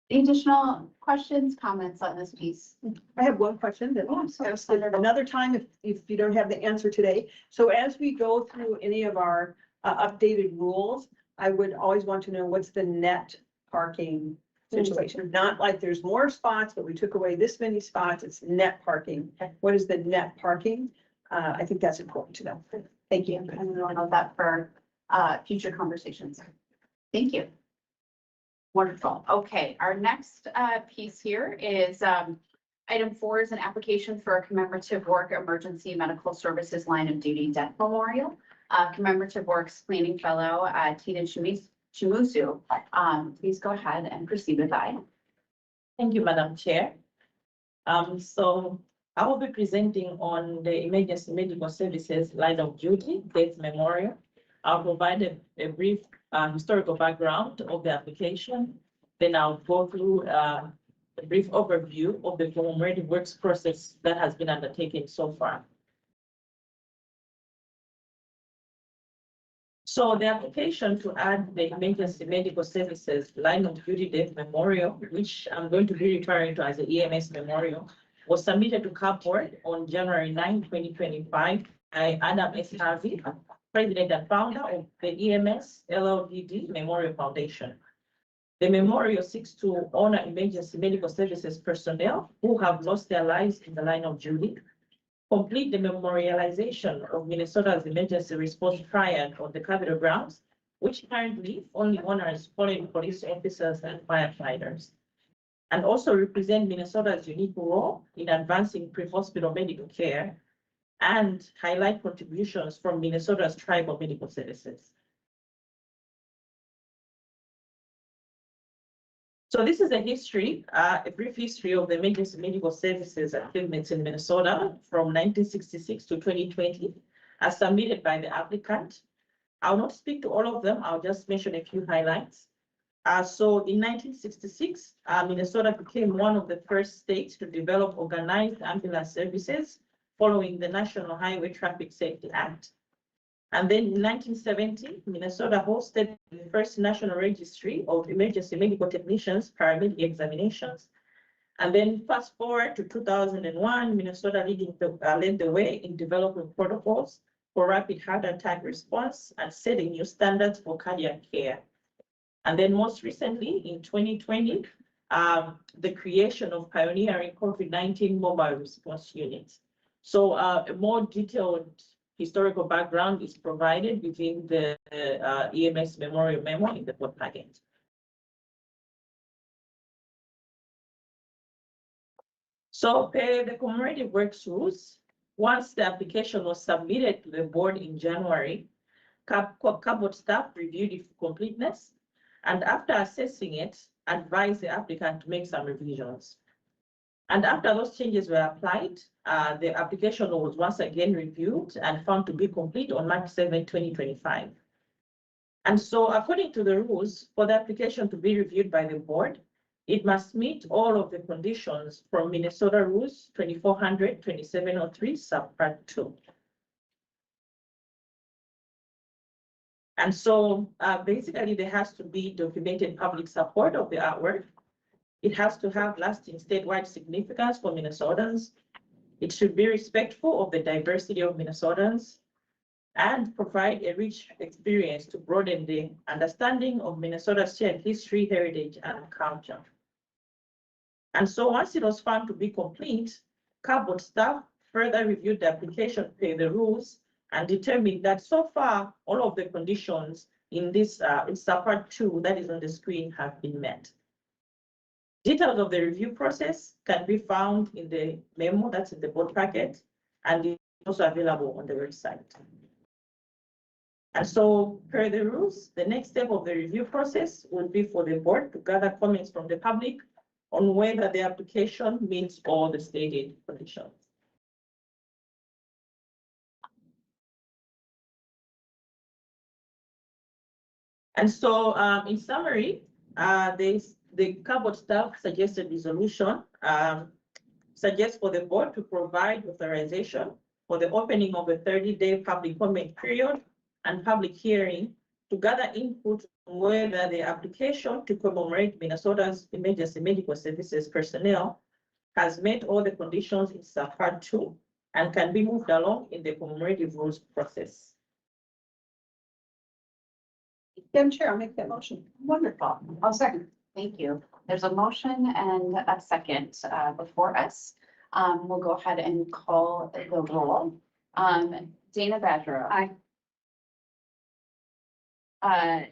[SPEAKER 1] Any additional questions, comments on this piece?
[SPEAKER 13] I have one question that I'll ask another time if you don't have the answer today. So as we go through any of our updated rules, I would always want to know what's the net parking situation. Not like there's more spots, but we took away this many spots. It's net parking. What is the net parking? I think that's important to know. Thank you.
[SPEAKER 1] And we'll note that for future conversations. Thank you. Wonderful. Okay, our next piece here is item 4 is an application for a commemorative work emergency medical services line of duty death memorial. Commemorative works planning fellow Tina Chimusu. Please go ahead and proceed with that.
[SPEAKER 17] Thank you, Madam Chair. So I will be presenting on the emergency medical services line of duty death memorial. I'll provide a brief historical background of the application. Then I'll go through a brief overview of the commemorative works process that has been undertaken so far. So the application to add the emergency medical services line of duty death memorial, which I'm going to be referring to as the EMS memorial, was submitted to CAAPB board on January 9, 2025 by Adam S. Harvey, President and founder of the EMS LLDD Memorial Foundation. The memorial seeks to honor emergency medical services personnel who have lost their lives in the line of duty, complete the memorialization of Minnesota's emergency response triad on the Capitol grounds, which currently only honors fallen police officers and firefighters, and also represent Minnesota's unique role in advancing pre-hospital medical care and highlight contributions from Minnesota's tribal medical services. So this is a history, a brief history of the emergency medical services achievements in Minnesota from 1966 to 2020, as submitted by the applicant. I'll not speak to all of them. I'll just mention a few highlights. So in 1966, Minnesota became one of the first states to develop organized ambulance services following the National Highway Traffic Safety Act. And then in 1970, Minnesota hosted the first national registry of emergency medical technicians paramedic examinations. And then fast forward to 2001, Minnesota led the way in developing protocols for rapid heart attack response and setting new standards for cardiac care. And then most recently in 2020, the creation of pioneering COVID-19 mobile response units. So a more detailed historical background is provided within the EMS memorial memo in the board packet. So the commemorative works rules, once the application was submitted to the board in January, CAAPB board staff reviewed it for completeness, and after assessing it, advised the applicant to make some revisions. And after those changes were applied, the application was once again reviewed and found to be complete on March 7, 2025. And so according to the rules, for the application to be reviewed by the board, it must meet all of the conditions from Minnesota Rules 2400-2703 subpart 2. And so basically there has to be documented public support of the artwork. It has to have lasting statewide significance for Minnesotans. It should be respectful of the diversity of Minnesotans and provide a rich experience to broaden the understanding of Minnesota's shared history, heritage, and culture. And so once it was found to be complete, CAAPB staff further reviewed the application per the rules and determined that so far all of the conditions in this part 2 that is on the screen have been met. Details of the review process can be found in the memo that's in the board packet, and it's also available on the website. And so per the rules, the next step of the review process will be for the board to gather comments from the public on whether the application meets all the stated conditions. And so in summary, the CAAPB staff suggested resolution suggests for the board to provide authorization for the opening of a 30-day public comment period and public hearing to gather input on whether the application to commemorate Minnesota's emergency medical services personnel has met all the conditions in subpart 2 and can be moved along in the commemorative rules process.
[SPEAKER 13] Madam Chair, I'll make that motion.
[SPEAKER 1] Wonderful. I'll second. Thank you. There's a motion and a second before us. We'll go ahead and call the roll. Dana Badger.
[SPEAKER 13] Aye.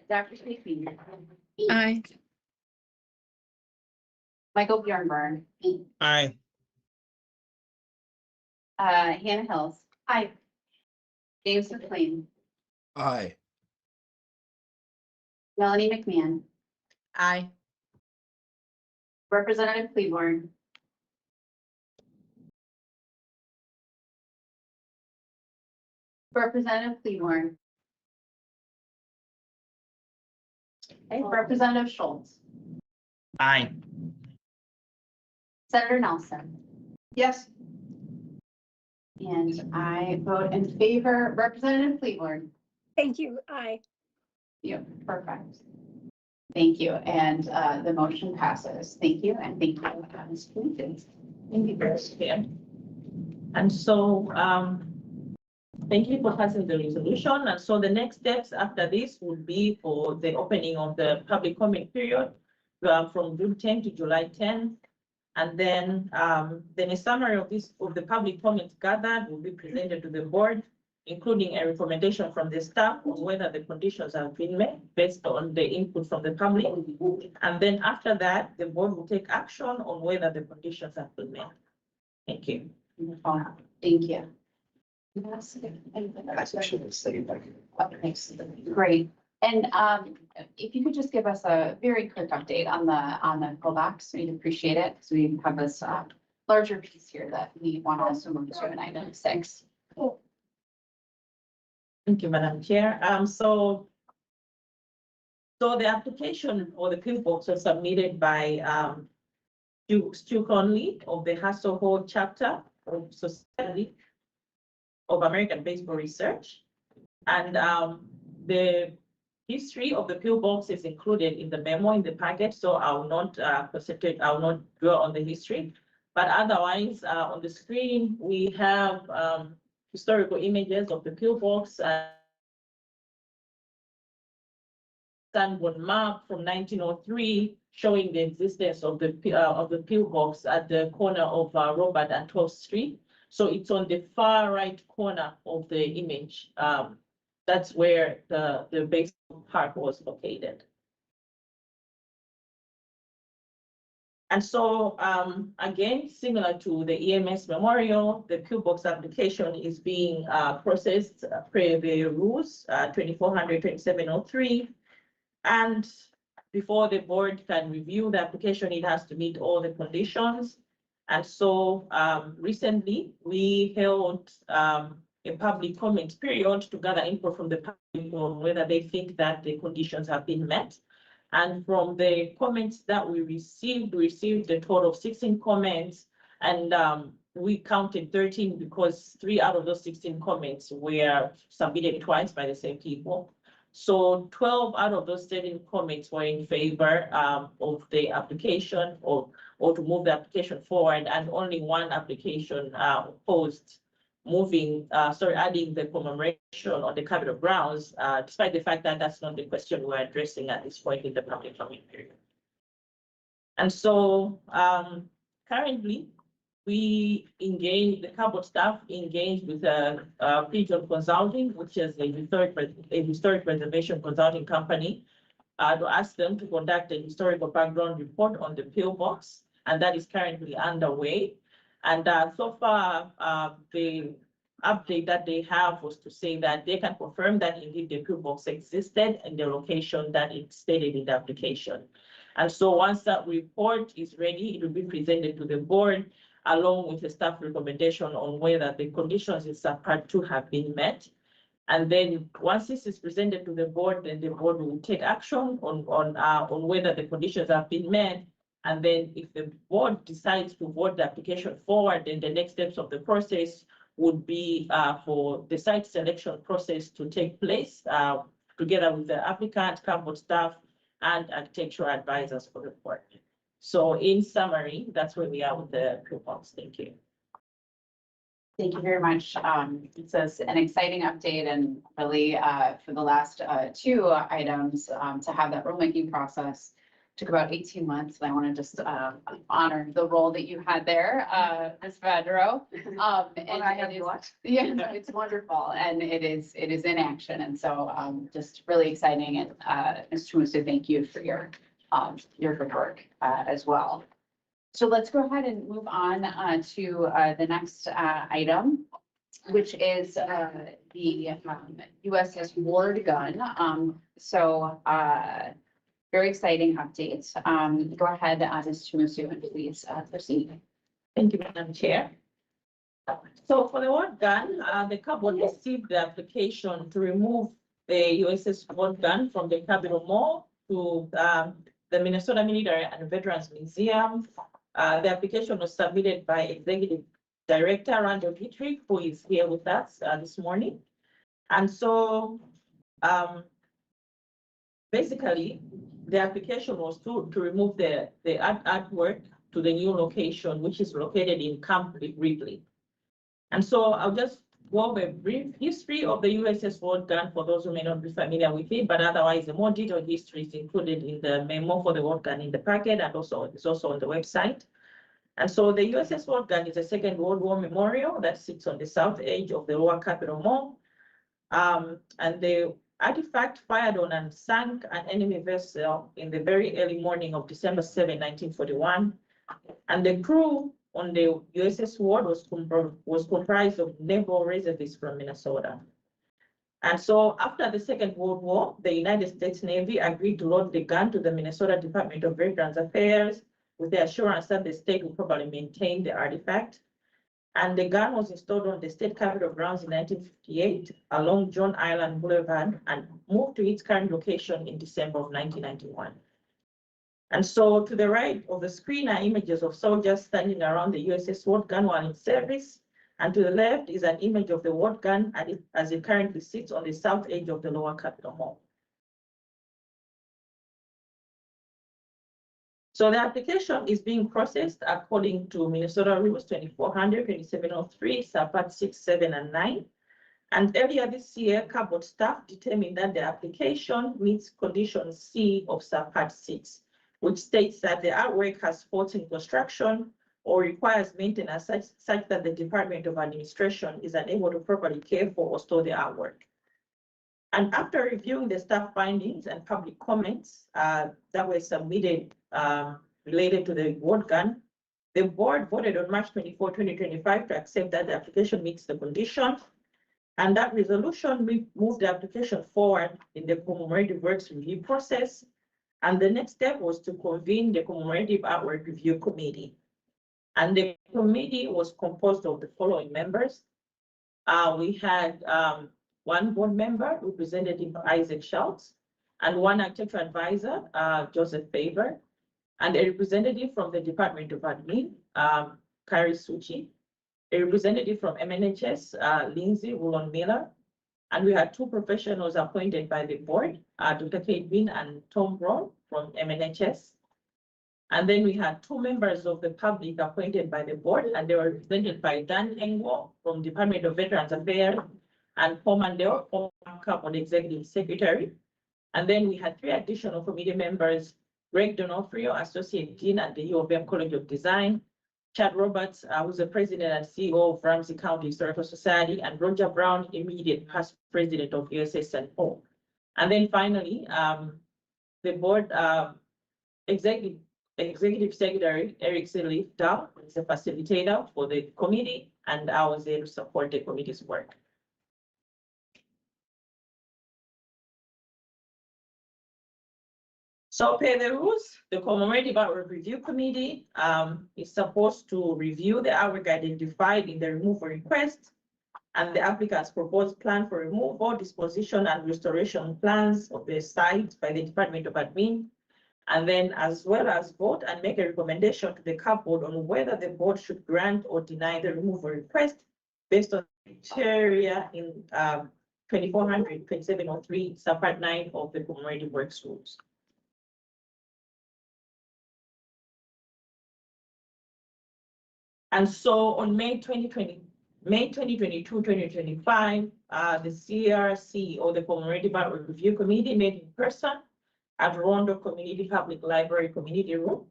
[SPEAKER 1] Dr. Stacy.
[SPEAKER 16] Aye.
[SPEAKER 1] Michael Bjornburn.
[SPEAKER 5] Aye.
[SPEAKER 1] Hannah Hills.
[SPEAKER 6] Aye.
[SPEAKER 1] James McLean.
[SPEAKER 7] Aye.
[SPEAKER 1] Melanie McMahon.
[SPEAKER 8] Aye.
[SPEAKER 1] Representative Cleveland. Representative Cleveland. Okay, Representative Schultz.
[SPEAKER 10] Aye.
[SPEAKER 1] Senator Nelson.
[SPEAKER 13] Yes.
[SPEAKER 1] And I vote in favor. Representative Cleveland.
[SPEAKER 9] Thank you. Aye.
[SPEAKER 1] You, perfect. Thank you, and the motion passes. Thank you, and thank you, Ms. Clinton.
[SPEAKER 17] Thank you, Chair. And so thank you for passing the resolution. And so the next steps after this would be for the opening of the public comment period from June 10 to July 10. And then a summary of the public comments gathered will be presented to the board, including a recommendation from the staff on whether the conditions have been met based on the input from the public. And then after that, the board will take action on whether the conditions have been met. Thank you.
[SPEAKER 1] Thank you. Okay, great. And if you could just give us a very quick update on the pullbacks, we'd appreciate it, because we have this larger piece here that we want to also move to in item 6.
[SPEAKER 17] Thank you, Madam Chair. So the application or the pillbox was submitted by Stu Conley of the Hassel Hall chapter of Society of American Baseball Research. And the history of the pillbox is included in the memo in the packet, so I will not concentrate, I will not dwell on the history. But otherwise, on the screen, we have historical images of the pillbox, Sanborn map from 1903 showing the existence of the pillbox at the corner of Robert and 12th Street. So it's on the far right corner of the image. That's where the baseball park was located. And so, again, similar to the EMS memorial, the pillbox application is being processed per the rules 2400-2703. And before the board can review the application, it has to meet all the conditions. And so recently we held a public comment period to gather input from the public on whether they think that the conditions have been met. And from the comments that we received a total of 16 comments, and we counted 13 because 3 out of those 16 comments were submitted twice by the same people. So 12 out of those 13 comments were in favor of the application or to move the application forward, and only one application opposed adding the commemoration on the Capitol grounds, despite the fact that that's not the question we're addressing at this point in the public comment period. And so currently, the CAAPB staff engaged with Pigeon Consulting, which is a historic preservation consulting company, to ask them to conduct a historical background report on the pillbox, and that is currently underway. And so far, the update that they have was to say that they can confirm that indeed the pillbox existed in the location that it stated in the application. And so once that report is ready, it will be presented to the board along with the staff recommendation on whether the conditions in subpart 2 have been met. And then once this is presented to the board, then the board will take action on whether the conditions have been met. And then if the board decides to vote the application forward, then the next steps of the process would be for the site selection process to take place together with the applicant, CAAPB staff, and architectural advisors for the board. So in summary, that's where we are with the coupons. Thank you.
[SPEAKER 1] Thank you very much. It's an exciting update, and really for the last 2 items to have that rulemaking process took about 18 months. And I want to just honor the role that you had there, Ms. Badro. Yeah, it's wonderful, and it is in action, and so just really exciting. And Ms. Chumusu, thank you for your good work as well. So let's go ahead and move on to the next item, which is the USS Ward gun. Very exciting update. Go ahead, Ms. Chumusu, and please proceed.
[SPEAKER 17] Thank you, Madam Chair. So for the Ward gun, the CAAPB received the application to remove the USS Ward gun from the Capitol Mall to the Minnesota Military and Veterans Museum. The application was submitted by Executive Director Randall Dietrich, who is here with us this morning. And so basically, the application was to remove the artwork to the new location, which is located in Camp Ridley. And so I'll just go over a brief history of the USS Ward gun for those who may not be familiar with it, but otherwise a more detailed history is included in the memo for the Ward gun in the packet, and also it's also on the website. And so the USS Ward gun is a Second World War memorial that sits on the south edge of the Lower Capitol Mall. And the artifact fired on and sank an enemy vessel in the very early morning of December 7, 1941. And the crew on the USS Ward was comprised of naval reservists from Minnesota. And so after the Second World War, the United States Navy agreed to load the gun to the Minnesota Department of Veterans Affairs with the assurance that the state would probably maintain the artifact. And the gun was installed on the state capitol grounds in 1958 along John Island Boulevard and moved to its current location in December of 1991. And so to the right of the screen are images of soldiers standing around the USS Ward gun while in service. And to the left is an image of the Ward gun as it currently sits on the south edge of the Lower Capitol Mall. So the application is being processed according to Minnesota Rules 2400, 2703, subpart 6, 7, and 9. And earlier this year, CAAPB staff determined that the application meets condition C of subpart 6, which states that the artwork has faults in construction or requires maintenance such that the Department of Administration is unable to properly care for or store the artwork. And after reviewing the staff findings and public comments that were submitted related to the Ward gun, the board voted on March 24, 2025 to accept that the application meets the condition. And that resolution moved the application forward in the commemorative works review process. And the next step was to convene the commemorative artwork review committee. And the committee was composed of the following members. We had one board member, Representative Isaac Schultz, and one architectural advisor, Joseph Faber, and a representative from the Department of Admin, Carrie Suchi, a representative from MNHS, Lindsay Rulon Miller, And we had two professionals appointed by the board, Dr. Kate Bean and Tom Brown from MNHS. And then we had two members of the public appointed by the board, and they were represented by Dan Engwo from Department of Veterans Affairs and Paul Mandel, former Cabinet Executive Secretary. And then we had three additional committee members, Greg Donofrio, Associate Dean at the U of M College of Design, Chad Roberts, who's the president and CEO of Ramsey County Historical Society, and Roger Brown, immediate past president of USS St. Paul. And then finally, the board executive secretary, Eric Silly Dow, is a facilitator for the committee, and I was there to support the committee's work. So per the rules, the Commemorative Outwork Review Committee is supposed to review the outwork identified in the removal request and the applicant's proposed plan for removal, disposition, and restoration plans of the site by the Department of Admin, and then as well as vote and make a recommendation to the CAAPB board on whether the board should grant or deny the removal request based on criteria in 2400-2703 subpart 9 of the Commemorative Works Rules. And so on May 2022-2025, the CRC, or the Commemorative Outwork Review Committee, met in person at Rondo Community Public Library Community Room.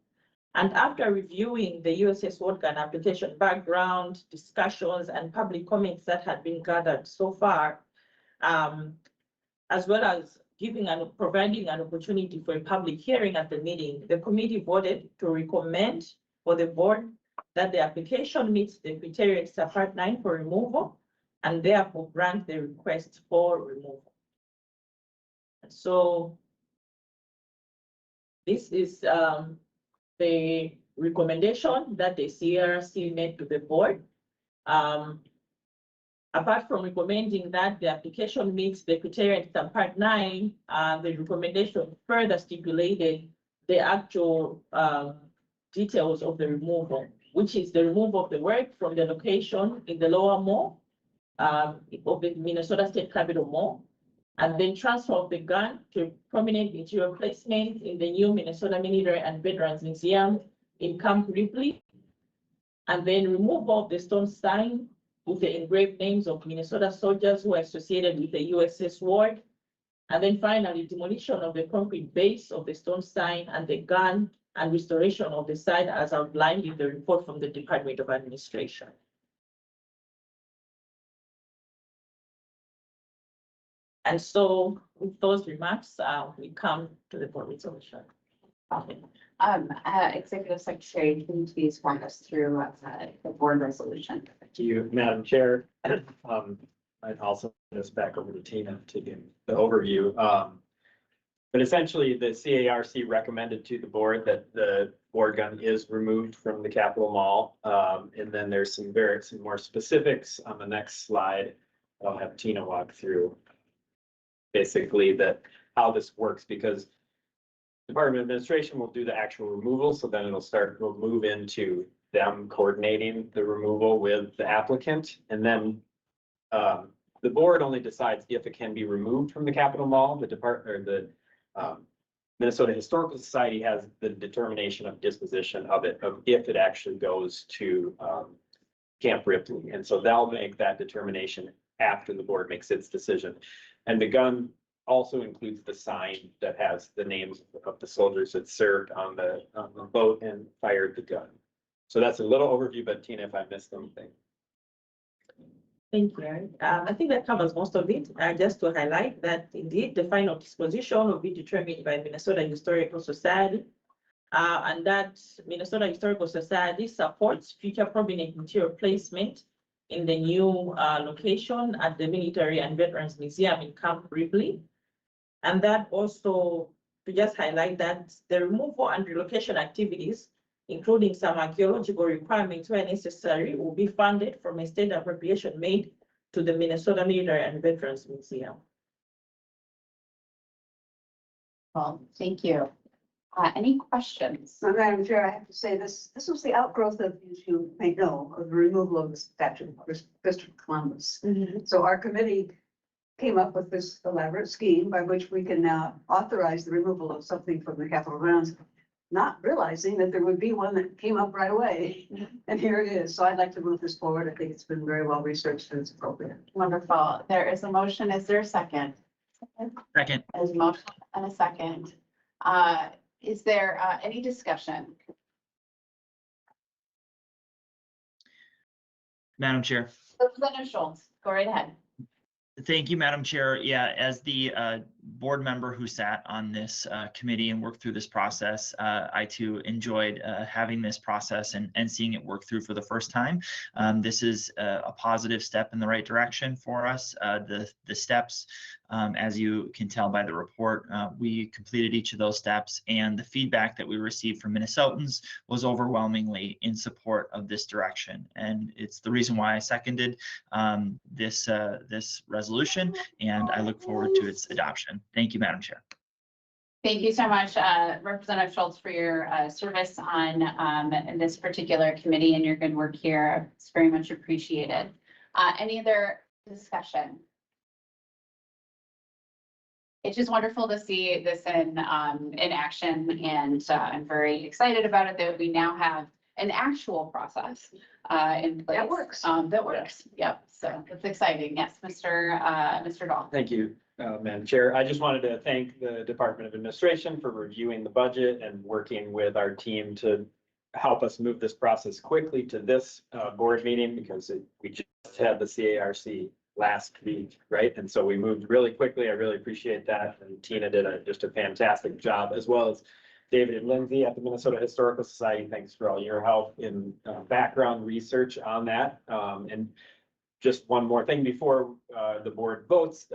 [SPEAKER 17] And after reviewing the USS Wordgun application background, discussions, and public comments that had been gathered so far, as well as providing an opportunity for a public hearing at the meeting, the committee voted to recommend for the board that the application meets the criteria subpart 9 for removal, and therefore grant the request for removal. And so this is the recommendation that the CRC made to the board. Apart from recommending that the application meets the criteria in subpart 9, the recommendation further stipulated the actual details of the removal, which is the removal of the work from the location in the lower mall of the Minnesota State Capitol Mall, and then transfer of the gun to prominent interior placement in the new Minnesota Military and Veterans Museum in Camp Ripley, and then removal of the stone sign with the engraved names of Minnesota soldiers who are associated with the USS Ward, and then finally demolition of the concrete base of the stone sign and the gun, and restoration of the site as outlined in the report from the Department of Administration. And so with those remarks, we come to the board resolution.
[SPEAKER 1] Executive Secretary, can you please walk us through the board resolution?
[SPEAKER 4] Thank you, Madam Chair. I'd also pass this back over to Tina to give the overview. But essentially, the CARC recommended to the board that the board gun is removed from the Capitol Mall. And then there's some more specifics on the next slide. I'll have Tina walk through basically how this works, because Department of Administration will do the actual removal. So then we'll move into them coordinating the removal with the applicant. And then the board only decides if it can be removed from the Capitol Mall. The Minnesota Historical Society has the determination of disposition of it, if it actually goes to Camp Ripley. And so they'll make that determination after the board makes its decision. And the gun also includes the sign that has the names of the soldiers that served on the boat and fired the gun. So that's a little overview, but Tina, if I missed something.
[SPEAKER 17] Thank you. I think that covers most of it. Just to highlight that indeed the final disposition will be determined by Minnesota Historical Society. And that Minnesota Historical Society supports future prominent material placement in the new location at the Military and Veterans Museum in Camp Ripley. And that also, to just highlight that the removal and relocation activities, including some archaeological requirements where necessary, will be funded from a state appropriation made to the Minnesota Military and Veterans Museum.
[SPEAKER 1] Well, thank you. Any questions?
[SPEAKER 2] Madam Chair, I have to say this was the outgrowth of, as you may know, of the removal of the statue of Christopher Columbus. So our committee came up with this elaborate scheme by which we can now authorize the removal of something from the Capitol grounds, not realizing that there would be one that came up right away. And here it is. So I'd like to move this forward. I think it's been very well researched and it's appropriate.
[SPEAKER 1] Wonderful. There is a motion. Is there a second?
[SPEAKER 10] Second.
[SPEAKER 1] There's a motion and a second. Is there any discussion?
[SPEAKER 10] Madam Chair.
[SPEAKER 1] Representative Schultz, go right ahead.
[SPEAKER 10] Thank you, Madam Chair. Yeah, as the board member who sat on this committee and worked through this process, I too enjoyed having this process and seeing it work through for the first time. This is a positive step in the right direction for us. The steps, as you can tell by the report, we completed each of those steps, and the feedback that we received from Minnesotans was overwhelmingly in support of this direction. And it's the reason why I seconded this resolution, and I look forward to its adoption. Thank you, Madam Chair.
[SPEAKER 1] Thank you so much, Representative Schultz, for your service on this particular committee and your good work here. It's very much appreciated. Any other discussion? It's just wonderful to see this in action, and I'm very excited about it that we now have an actual process in place.
[SPEAKER 2] That works.
[SPEAKER 1] That works. Yep. So it's exciting. Yes, Mr. Dahl.
[SPEAKER 4] Thank you, Madam Chair. I just wanted to thank the Department of Administration for reviewing the budget and working with our team to help us move this process quickly to this board meeting, because we just had the CARC last week, right? And so we moved really quickly. I really appreciate that. And Tina did just a fantastic job, as well as David and Lindsay at the Minnesota Historical Society. Thanks for all your help in background research on that. And just one more thing before the board votes.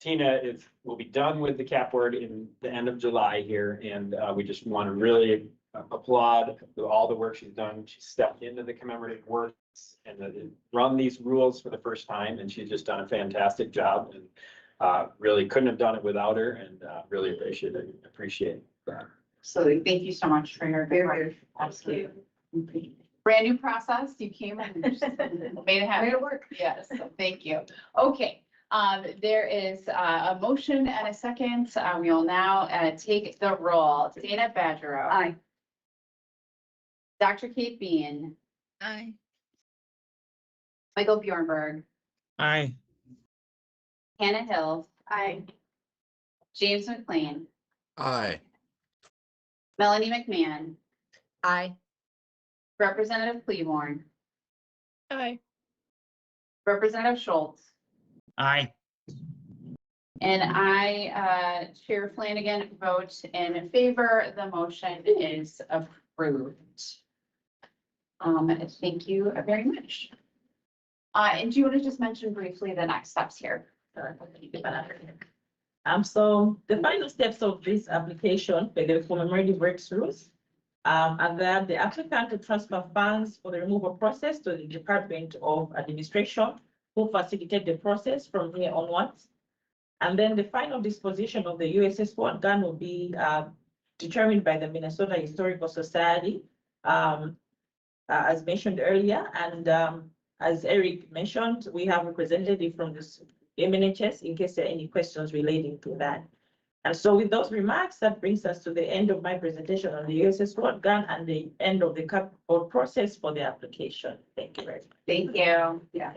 [SPEAKER 4] Tina will be done with the CAP board in the end of July here, and we just want to really applaud all the work she's done. She stepped into the commemorative works and run these rules for the first time, and she's just done a fantastic job, and really couldn't have done it without her, and really appreciate that.
[SPEAKER 1] So thank you so much for your good work. Absolutely. Brand new process. You came and just made it happen.
[SPEAKER 2] Made it work.
[SPEAKER 1] Yes, so thank you. Okay, there is a motion and a second. We will now take the roll. Dana Badgerow.
[SPEAKER 2] Aye.
[SPEAKER 1] Dr. Kate Bean.
[SPEAKER 8] Aye.
[SPEAKER 1] Michael Bjornberg.
[SPEAKER 5] Aye.
[SPEAKER 1] Hannah Hill.
[SPEAKER 14] Aye.
[SPEAKER 1] James McLean.
[SPEAKER 7] Aye.
[SPEAKER 1] Melanie McMahon.
[SPEAKER 8] Aye.
[SPEAKER 1] Representative Cleaborn.
[SPEAKER 9] Aye.
[SPEAKER 1] Representative Schultz.
[SPEAKER 10] Aye.
[SPEAKER 1] And I, Chair Flanagan, vote in favor. The motion is approved. Thank you very much. And do you want to just mention briefly the next steps here?
[SPEAKER 17] So the final steps of this application for the commemorative breakthroughs are that the applicant to transfer funds for the removal process to the Department of Administration, who facilitate the process from here onwards. And then the final disposition of the USS Fort Gun will be determined by the Minnesota Historical Society, as mentioned earlier. And as Eric mentioned, we have a representative from the MNHS in case there are any questions relating to that. And so with those remarks, that brings us to the end of my presentation on the USS Fort Gun and the end of the CAP board process for the application. Thank you very much.
[SPEAKER 1] Thank you. Yeah.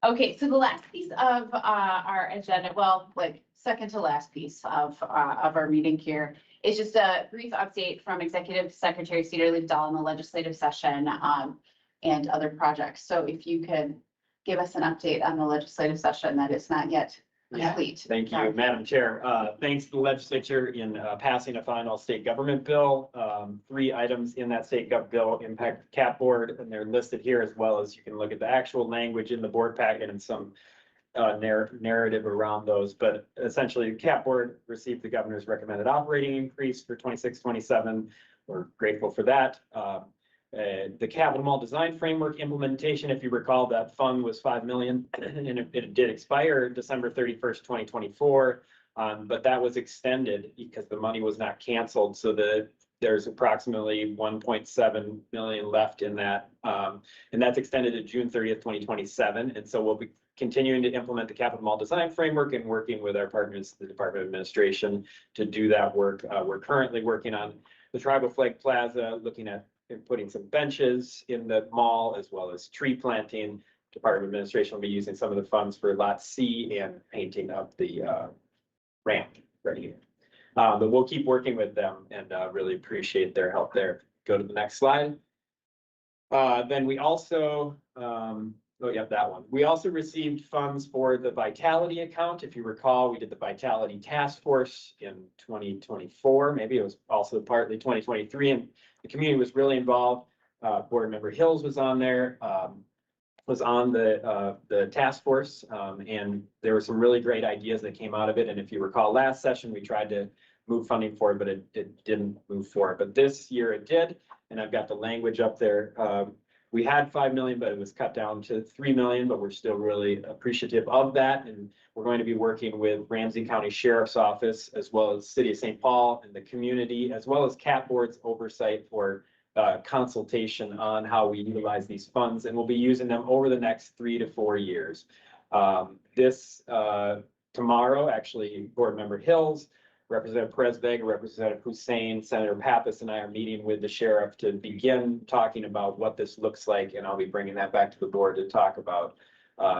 [SPEAKER 1] Okay, so the last piece of our agenda, well, like second to last piece of our meeting here is just a brief update from Executive Secretary Cedar Leaf-Dahl in the legislative session and other projects. So if you could give us an update on the legislative session that is not yet complete.
[SPEAKER 4] Thank you, Madam Chair. Thanks to the legislature in passing a final state government bill. 3 items in that state gov bill impact the CAP board, and they're listed here, as well as you can look at the actual language in the board packet and some narrative around those. But essentially, the CAP board received the governor's recommended operating increase for 26-27. We're grateful for that. The capital mall design framework implementation, if you recall, that fund was $5 million, and it did expire December 31st, 2024. But that was extended because the money was not canceled. So the there's approximately 1.7 million left in that. And that's extended to June 30th, 2027. And so we'll be continuing to implement the capital mall design framework and working with our partners, the Department of Administration, to do that work. We're currently working on the Tribal Flag Plaza, looking at putting some benches in the mall as well as tree planting. Department of Administration will be using some of the funds for Lot C and painting up the ramp right here. But we'll keep working with them and really appreciate their help there. Go to the next slide. Then we also, oh yeah, that one. We also received funds for the Vitality account. If you recall, we did the Vitality Task Force in 2024. Maybe it was also partly 2023, and the community was really involved. Board Member Hills was on there. Was on the task force, and there were some really great ideas that came out of it. And if you recall, last session, we tried to move funding forward, but it didn't move forward. But this year it did, and I've got the language up there. We had 5 million, but it was cut down to 3 million, but we're still really appreciative of that. And we're going to be working with Ramsey County Sheriff's Office, as well as City of St. Paul and the community, as well as CAP Board's oversight for consultation on how we utilize these funds, and we'll be using them over the next 3 to 4 years. Tomorrow, actually, Board Member Hills, Representative Perez Vega, Representative Hussein, Senator Pappas, and I are meeting with the sheriff to begin talking about what this looks like, and I'll be bringing that back to the board to talk about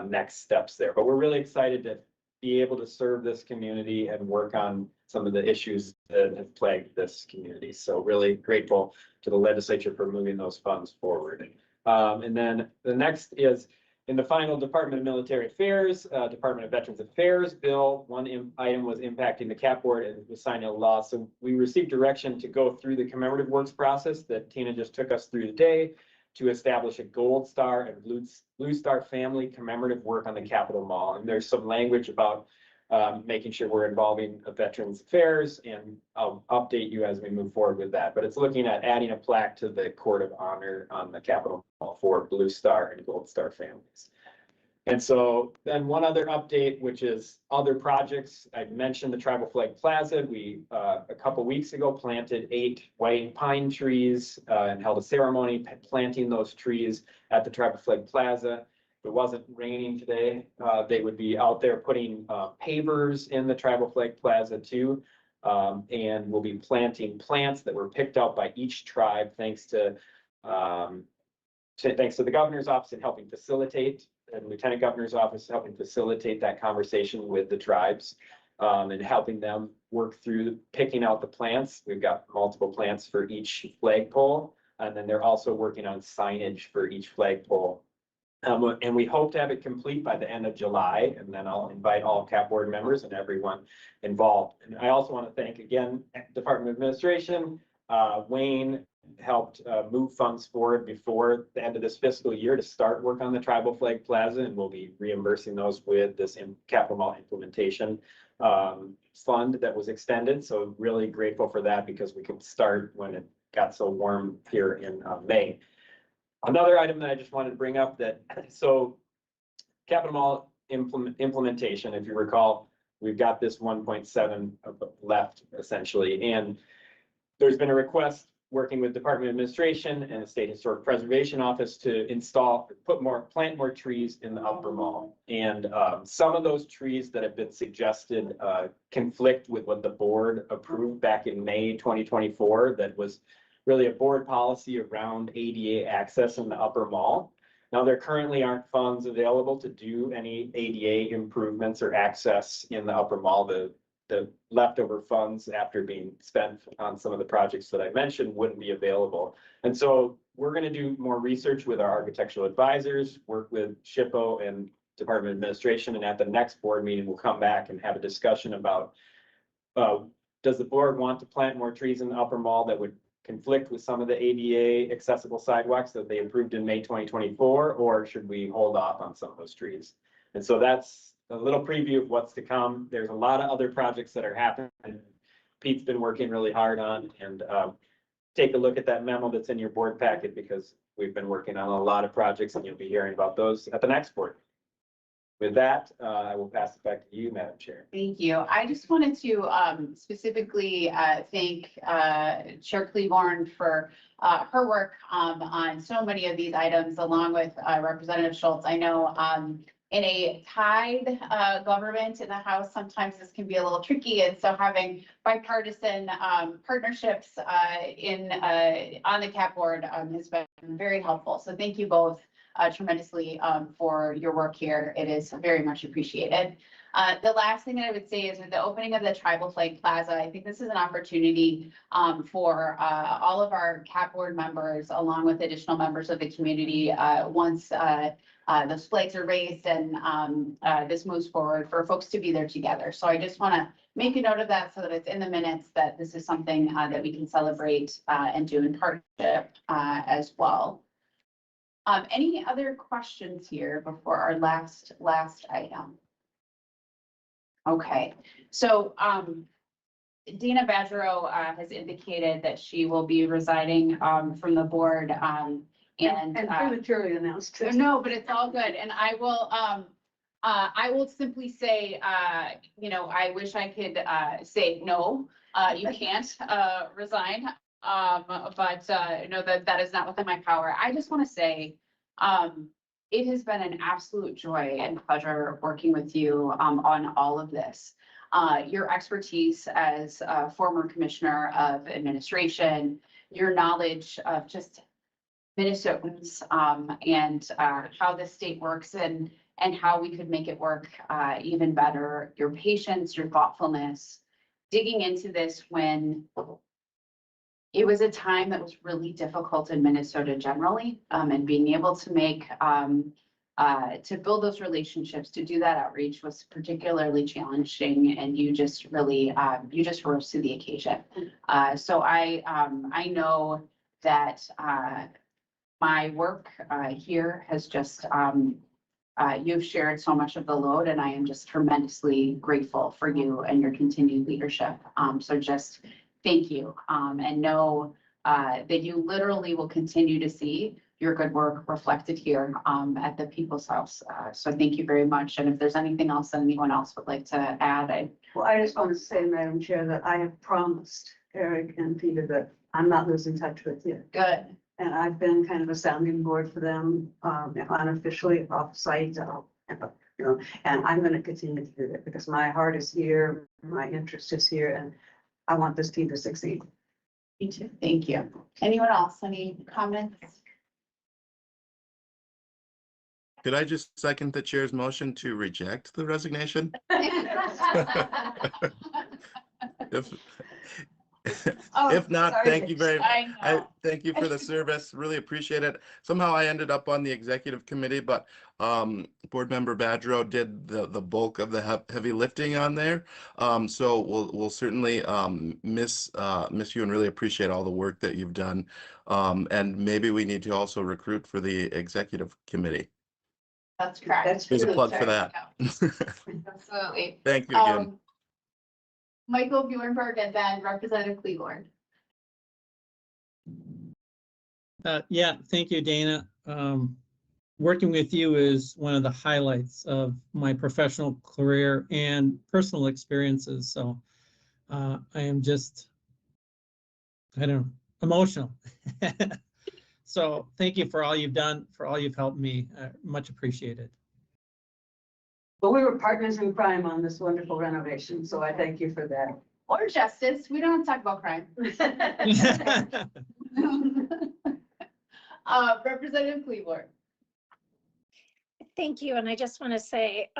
[SPEAKER 4] next steps there. But we're really excited to be able to serve this community and work on some of the issues that have plagued this community. So really grateful to the legislature for moving those funds forward. And then the next is in the final Department of Military Affairs, Department of Veterans Affairs bill. One item was impacting the CAP board and was signed into law. So we received direction to go through the commemorative works process that Tina just took us through today to establish a Gold Star and Blue Star family commemorative work on the Capitol Mall. And there's some language about making sure we're involving Veterans Affairs, and I'll update you as we move forward with that. But it's looking at adding a plaque to the Court of Honor on the Capitol Mall for Blue Star and Gold Star families. And so then one other update, which is other projects. I mentioned the Tribal Flag Plaza. We, a couple weeks ago, planted 8 white pine trees and held a ceremony planting those trees at the Tribal Flag Plaza. If it wasn't raining today, they would be out there putting pavers in the Tribal Flag Plaza too. And we'll be planting plants that were picked out by each tribe thanks to the governor's office in helping facilitate, and Lieutenant Governor's office helping facilitate that conversation with the tribes and helping them work through picking out the plants. We've got multiple plants for each flagpole, and then they're also working on signage for each flagpole. And we hope to have it complete by the end of July, and then I'll invite all CAP board members and everyone involved. And I also want to thank again, Department of Administration. Wayne helped move funds forward before the end of this fiscal year to start work on the Tribal Flag Plaza, and we'll be reimbursing those with this Capital Mall implementation fund that was extended. So really grateful for that because we could start when it got so warm here in May. Another item that I just wanted to bring up so Capital Mall implementation, if you recall, we've got this 1.7 left essentially, and there's been a request working with Department of Administration and the State Historic Preservation Office to plant more trees in the upper mall. And some of those trees that have been suggested conflict with what the board approved back in May 2024. That was really a board policy around ADA access in the upper mall. Now, there currently aren't funds available to do any ADA improvements or access in the upper mall. The leftover funds after being spent on some of the projects that I mentioned wouldn't be available. And so we're going to do more research with our architectural advisors, work with SHPO and Department of Administration, and at the next board meeting, we'll come back and have a discussion about does the board want to plant more trees in the upper mall that would conflict with some of the ADA accessible sidewalks that they approved in May 2024, or should we hold off on some of those trees? And so that's a little preview of what's to come. There's a lot of other projects that are happening. Pete's been working really hard on, and take a look at that memo that's in your board packet because we've been working on a lot of projects and you'll be hearing about those at the next board. With that, I will pass it back to you, Madam Chair.
[SPEAKER 1] Thank you. I just wanted to specifically thank Chair Cleaborn for her work on so many of these items, along with Representative Schultz. I know in a tied government in the House, sometimes this can be a little tricky. And so having bipartisan partnerships on the CAP board has been very helpful. So thank you both tremendously for your work here. It is very much appreciated. The last thing that I would say is with the opening of the Tribal Flag Plaza, I think this is an opportunity for all of our CAP board members, along with additional members of the community, once those flags are raised and this moves forward, for folks to be there together. So I just want to make a note of that so that it's in the minutes that this is something that we can celebrate and do in partnership as well. Any other questions here before our last item? Okay, so Dina Badgerow has indicated that she will be resigning from the board and
[SPEAKER 2] prematurely announced.
[SPEAKER 1] No, but it's all good. And I will simply say, you know, I wish I could say, no, you can't resign. But know that is not within my power. I just want to say, it has been an absolute joy and pleasure working with you on all of this. Your expertise as a former commissioner of administration, your knowledge of just Minnesotans and how the state works and how we could make it work even better, your patience, your thoughtfulness, digging into this when it was a time that was really difficult in Minnesota generally, and being able to make, to build those relationships, to do that outreach was particularly challenging, and you just really, you just rose to the occasion. So I know that my work here has just, you've shared so much of the load, and I am just tremendously grateful for you and your continued leadership. So just thank you, and know that you literally will continue to see your good work reflected here at the People's House. So thank you very much. And if there's anything else that anyone else would like to add,
[SPEAKER 2] Well, I just want to say, Madam Chair, that I have promised Eric and Peter that I'm not losing touch with you.
[SPEAKER 1] Good.
[SPEAKER 2] And I've been kind of a sounding board for them, unofficially off-site, you know, and I'm going to continue to do that because my heart is here, my interest is here, and I want this team to succeed.
[SPEAKER 1] Me too. Thank you. Anyone else? Any comments?
[SPEAKER 7] Could I just second the chair's motion to reject the resignation? If not, thank you very much. Thank you for the service. Really appreciate it. Somehow I ended up on the executive committee, but board member Badgerow did the bulk of the heavy lifting on there. So we'll certainly miss you and really appreciate all the work that you've done. And maybe we need to also recruit for the executive committee.
[SPEAKER 1] That's correct.
[SPEAKER 7] There's a plug for that.
[SPEAKER 1] Absolutely.
[SPEAKER 7] Thank you again.
[SPEAKER 1] Michael Buehrenberg and then Representative Cleaborn.
[SPEAKER 5] Yeah, thank you, Dana. Working with you is one of the highlights of my professional career and personal experiences. So I am just, I don't know, emotional. So thank you for all you've done, for all you've helped me. Much appreciated.
[SPEAKER 2] Well, we were partners in crime on this wonderful renovation, so I thank you for that.
[SPEAKER 1] Or justice. We don't have to talk about crime. Representative Cleaborn.
[SPEAKER 9] Thank you. And I just want to say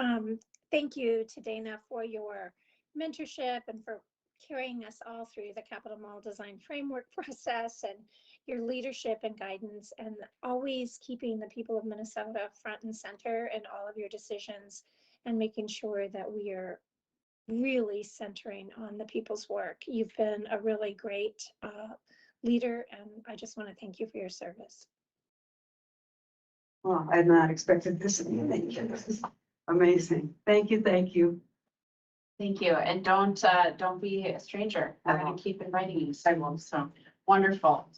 [SPEAKER 9] thank you to Dana for your mentorship and for carrying us all through the Capital Mall Design Framework process, and your leadership and guidance, and always keeping the people of Minnesota front and center in all of your decisions, and making sure that we are really centering on the people's work. You've been a really great leader, and I just want to thank you for your service.
[SPEAKER 2] Well, I had not expected this. Thank you. This is amazing. Thank you. Thank you.
[SPEAKER 1] Thank you. And don't be a stranger. I'm going to keep inviting you. So wonderful.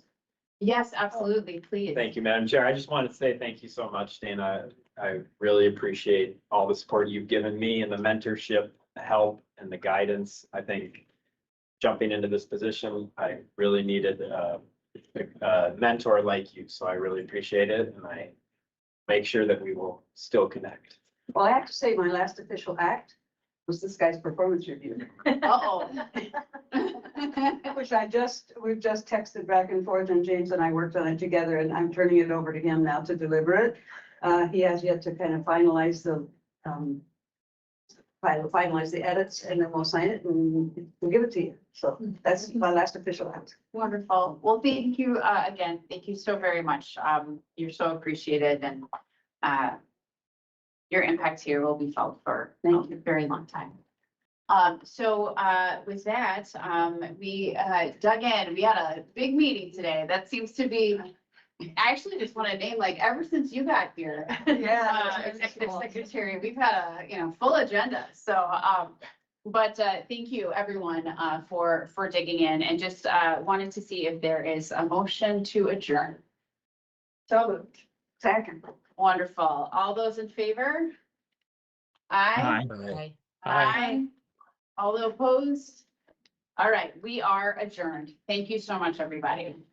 [SPEAKER 1] Yes, absolutely, please.
[SPEAKER 4] Thank you, Madam Chair. I just want to say thank you so much, Dana. I really appreciate all the support you've given me and the mentorship, the help and the guidance. I think jumping into this position, I really needed a mentor like you. So I really appreciate it. And I make sure that we will still connect.
[SPEAKER 2] Well, I have to say, my last official act was this guy's performance review.
[SPEAKER 1] Uh-oh.
[SPEAKER 2] Which we've just texted back and forth, and James and I worked on it together, and I'm turning it over to him now to deliver it. He has yet to kind of finalize the edits, and then we'll sign it and we'll give it to you. So that's my last official act.
[SPEAKER 1] Wonderful. Well, thank you, again, thank you so very much. You're so appreciated, and your impact here will be felt for a very long time. So with that, we dug in. We had a big meeting today. That seems to be, I actually just want to name, like, ever since you got here. Executive Secretary, we've had a, full agenda. So, but thank you, everyone, for digging in, and just wanted to see if there is a motion to adjourn.
[SPEAKER 2] So moved. Second.
[SPEAKER 1] Wonderful. All those in favor? Aye.
[SPEAKER 8] Okay.
[SPEAKER 1] Aye. All opposed? All right, we are adjourned. Thank you so much, everybody.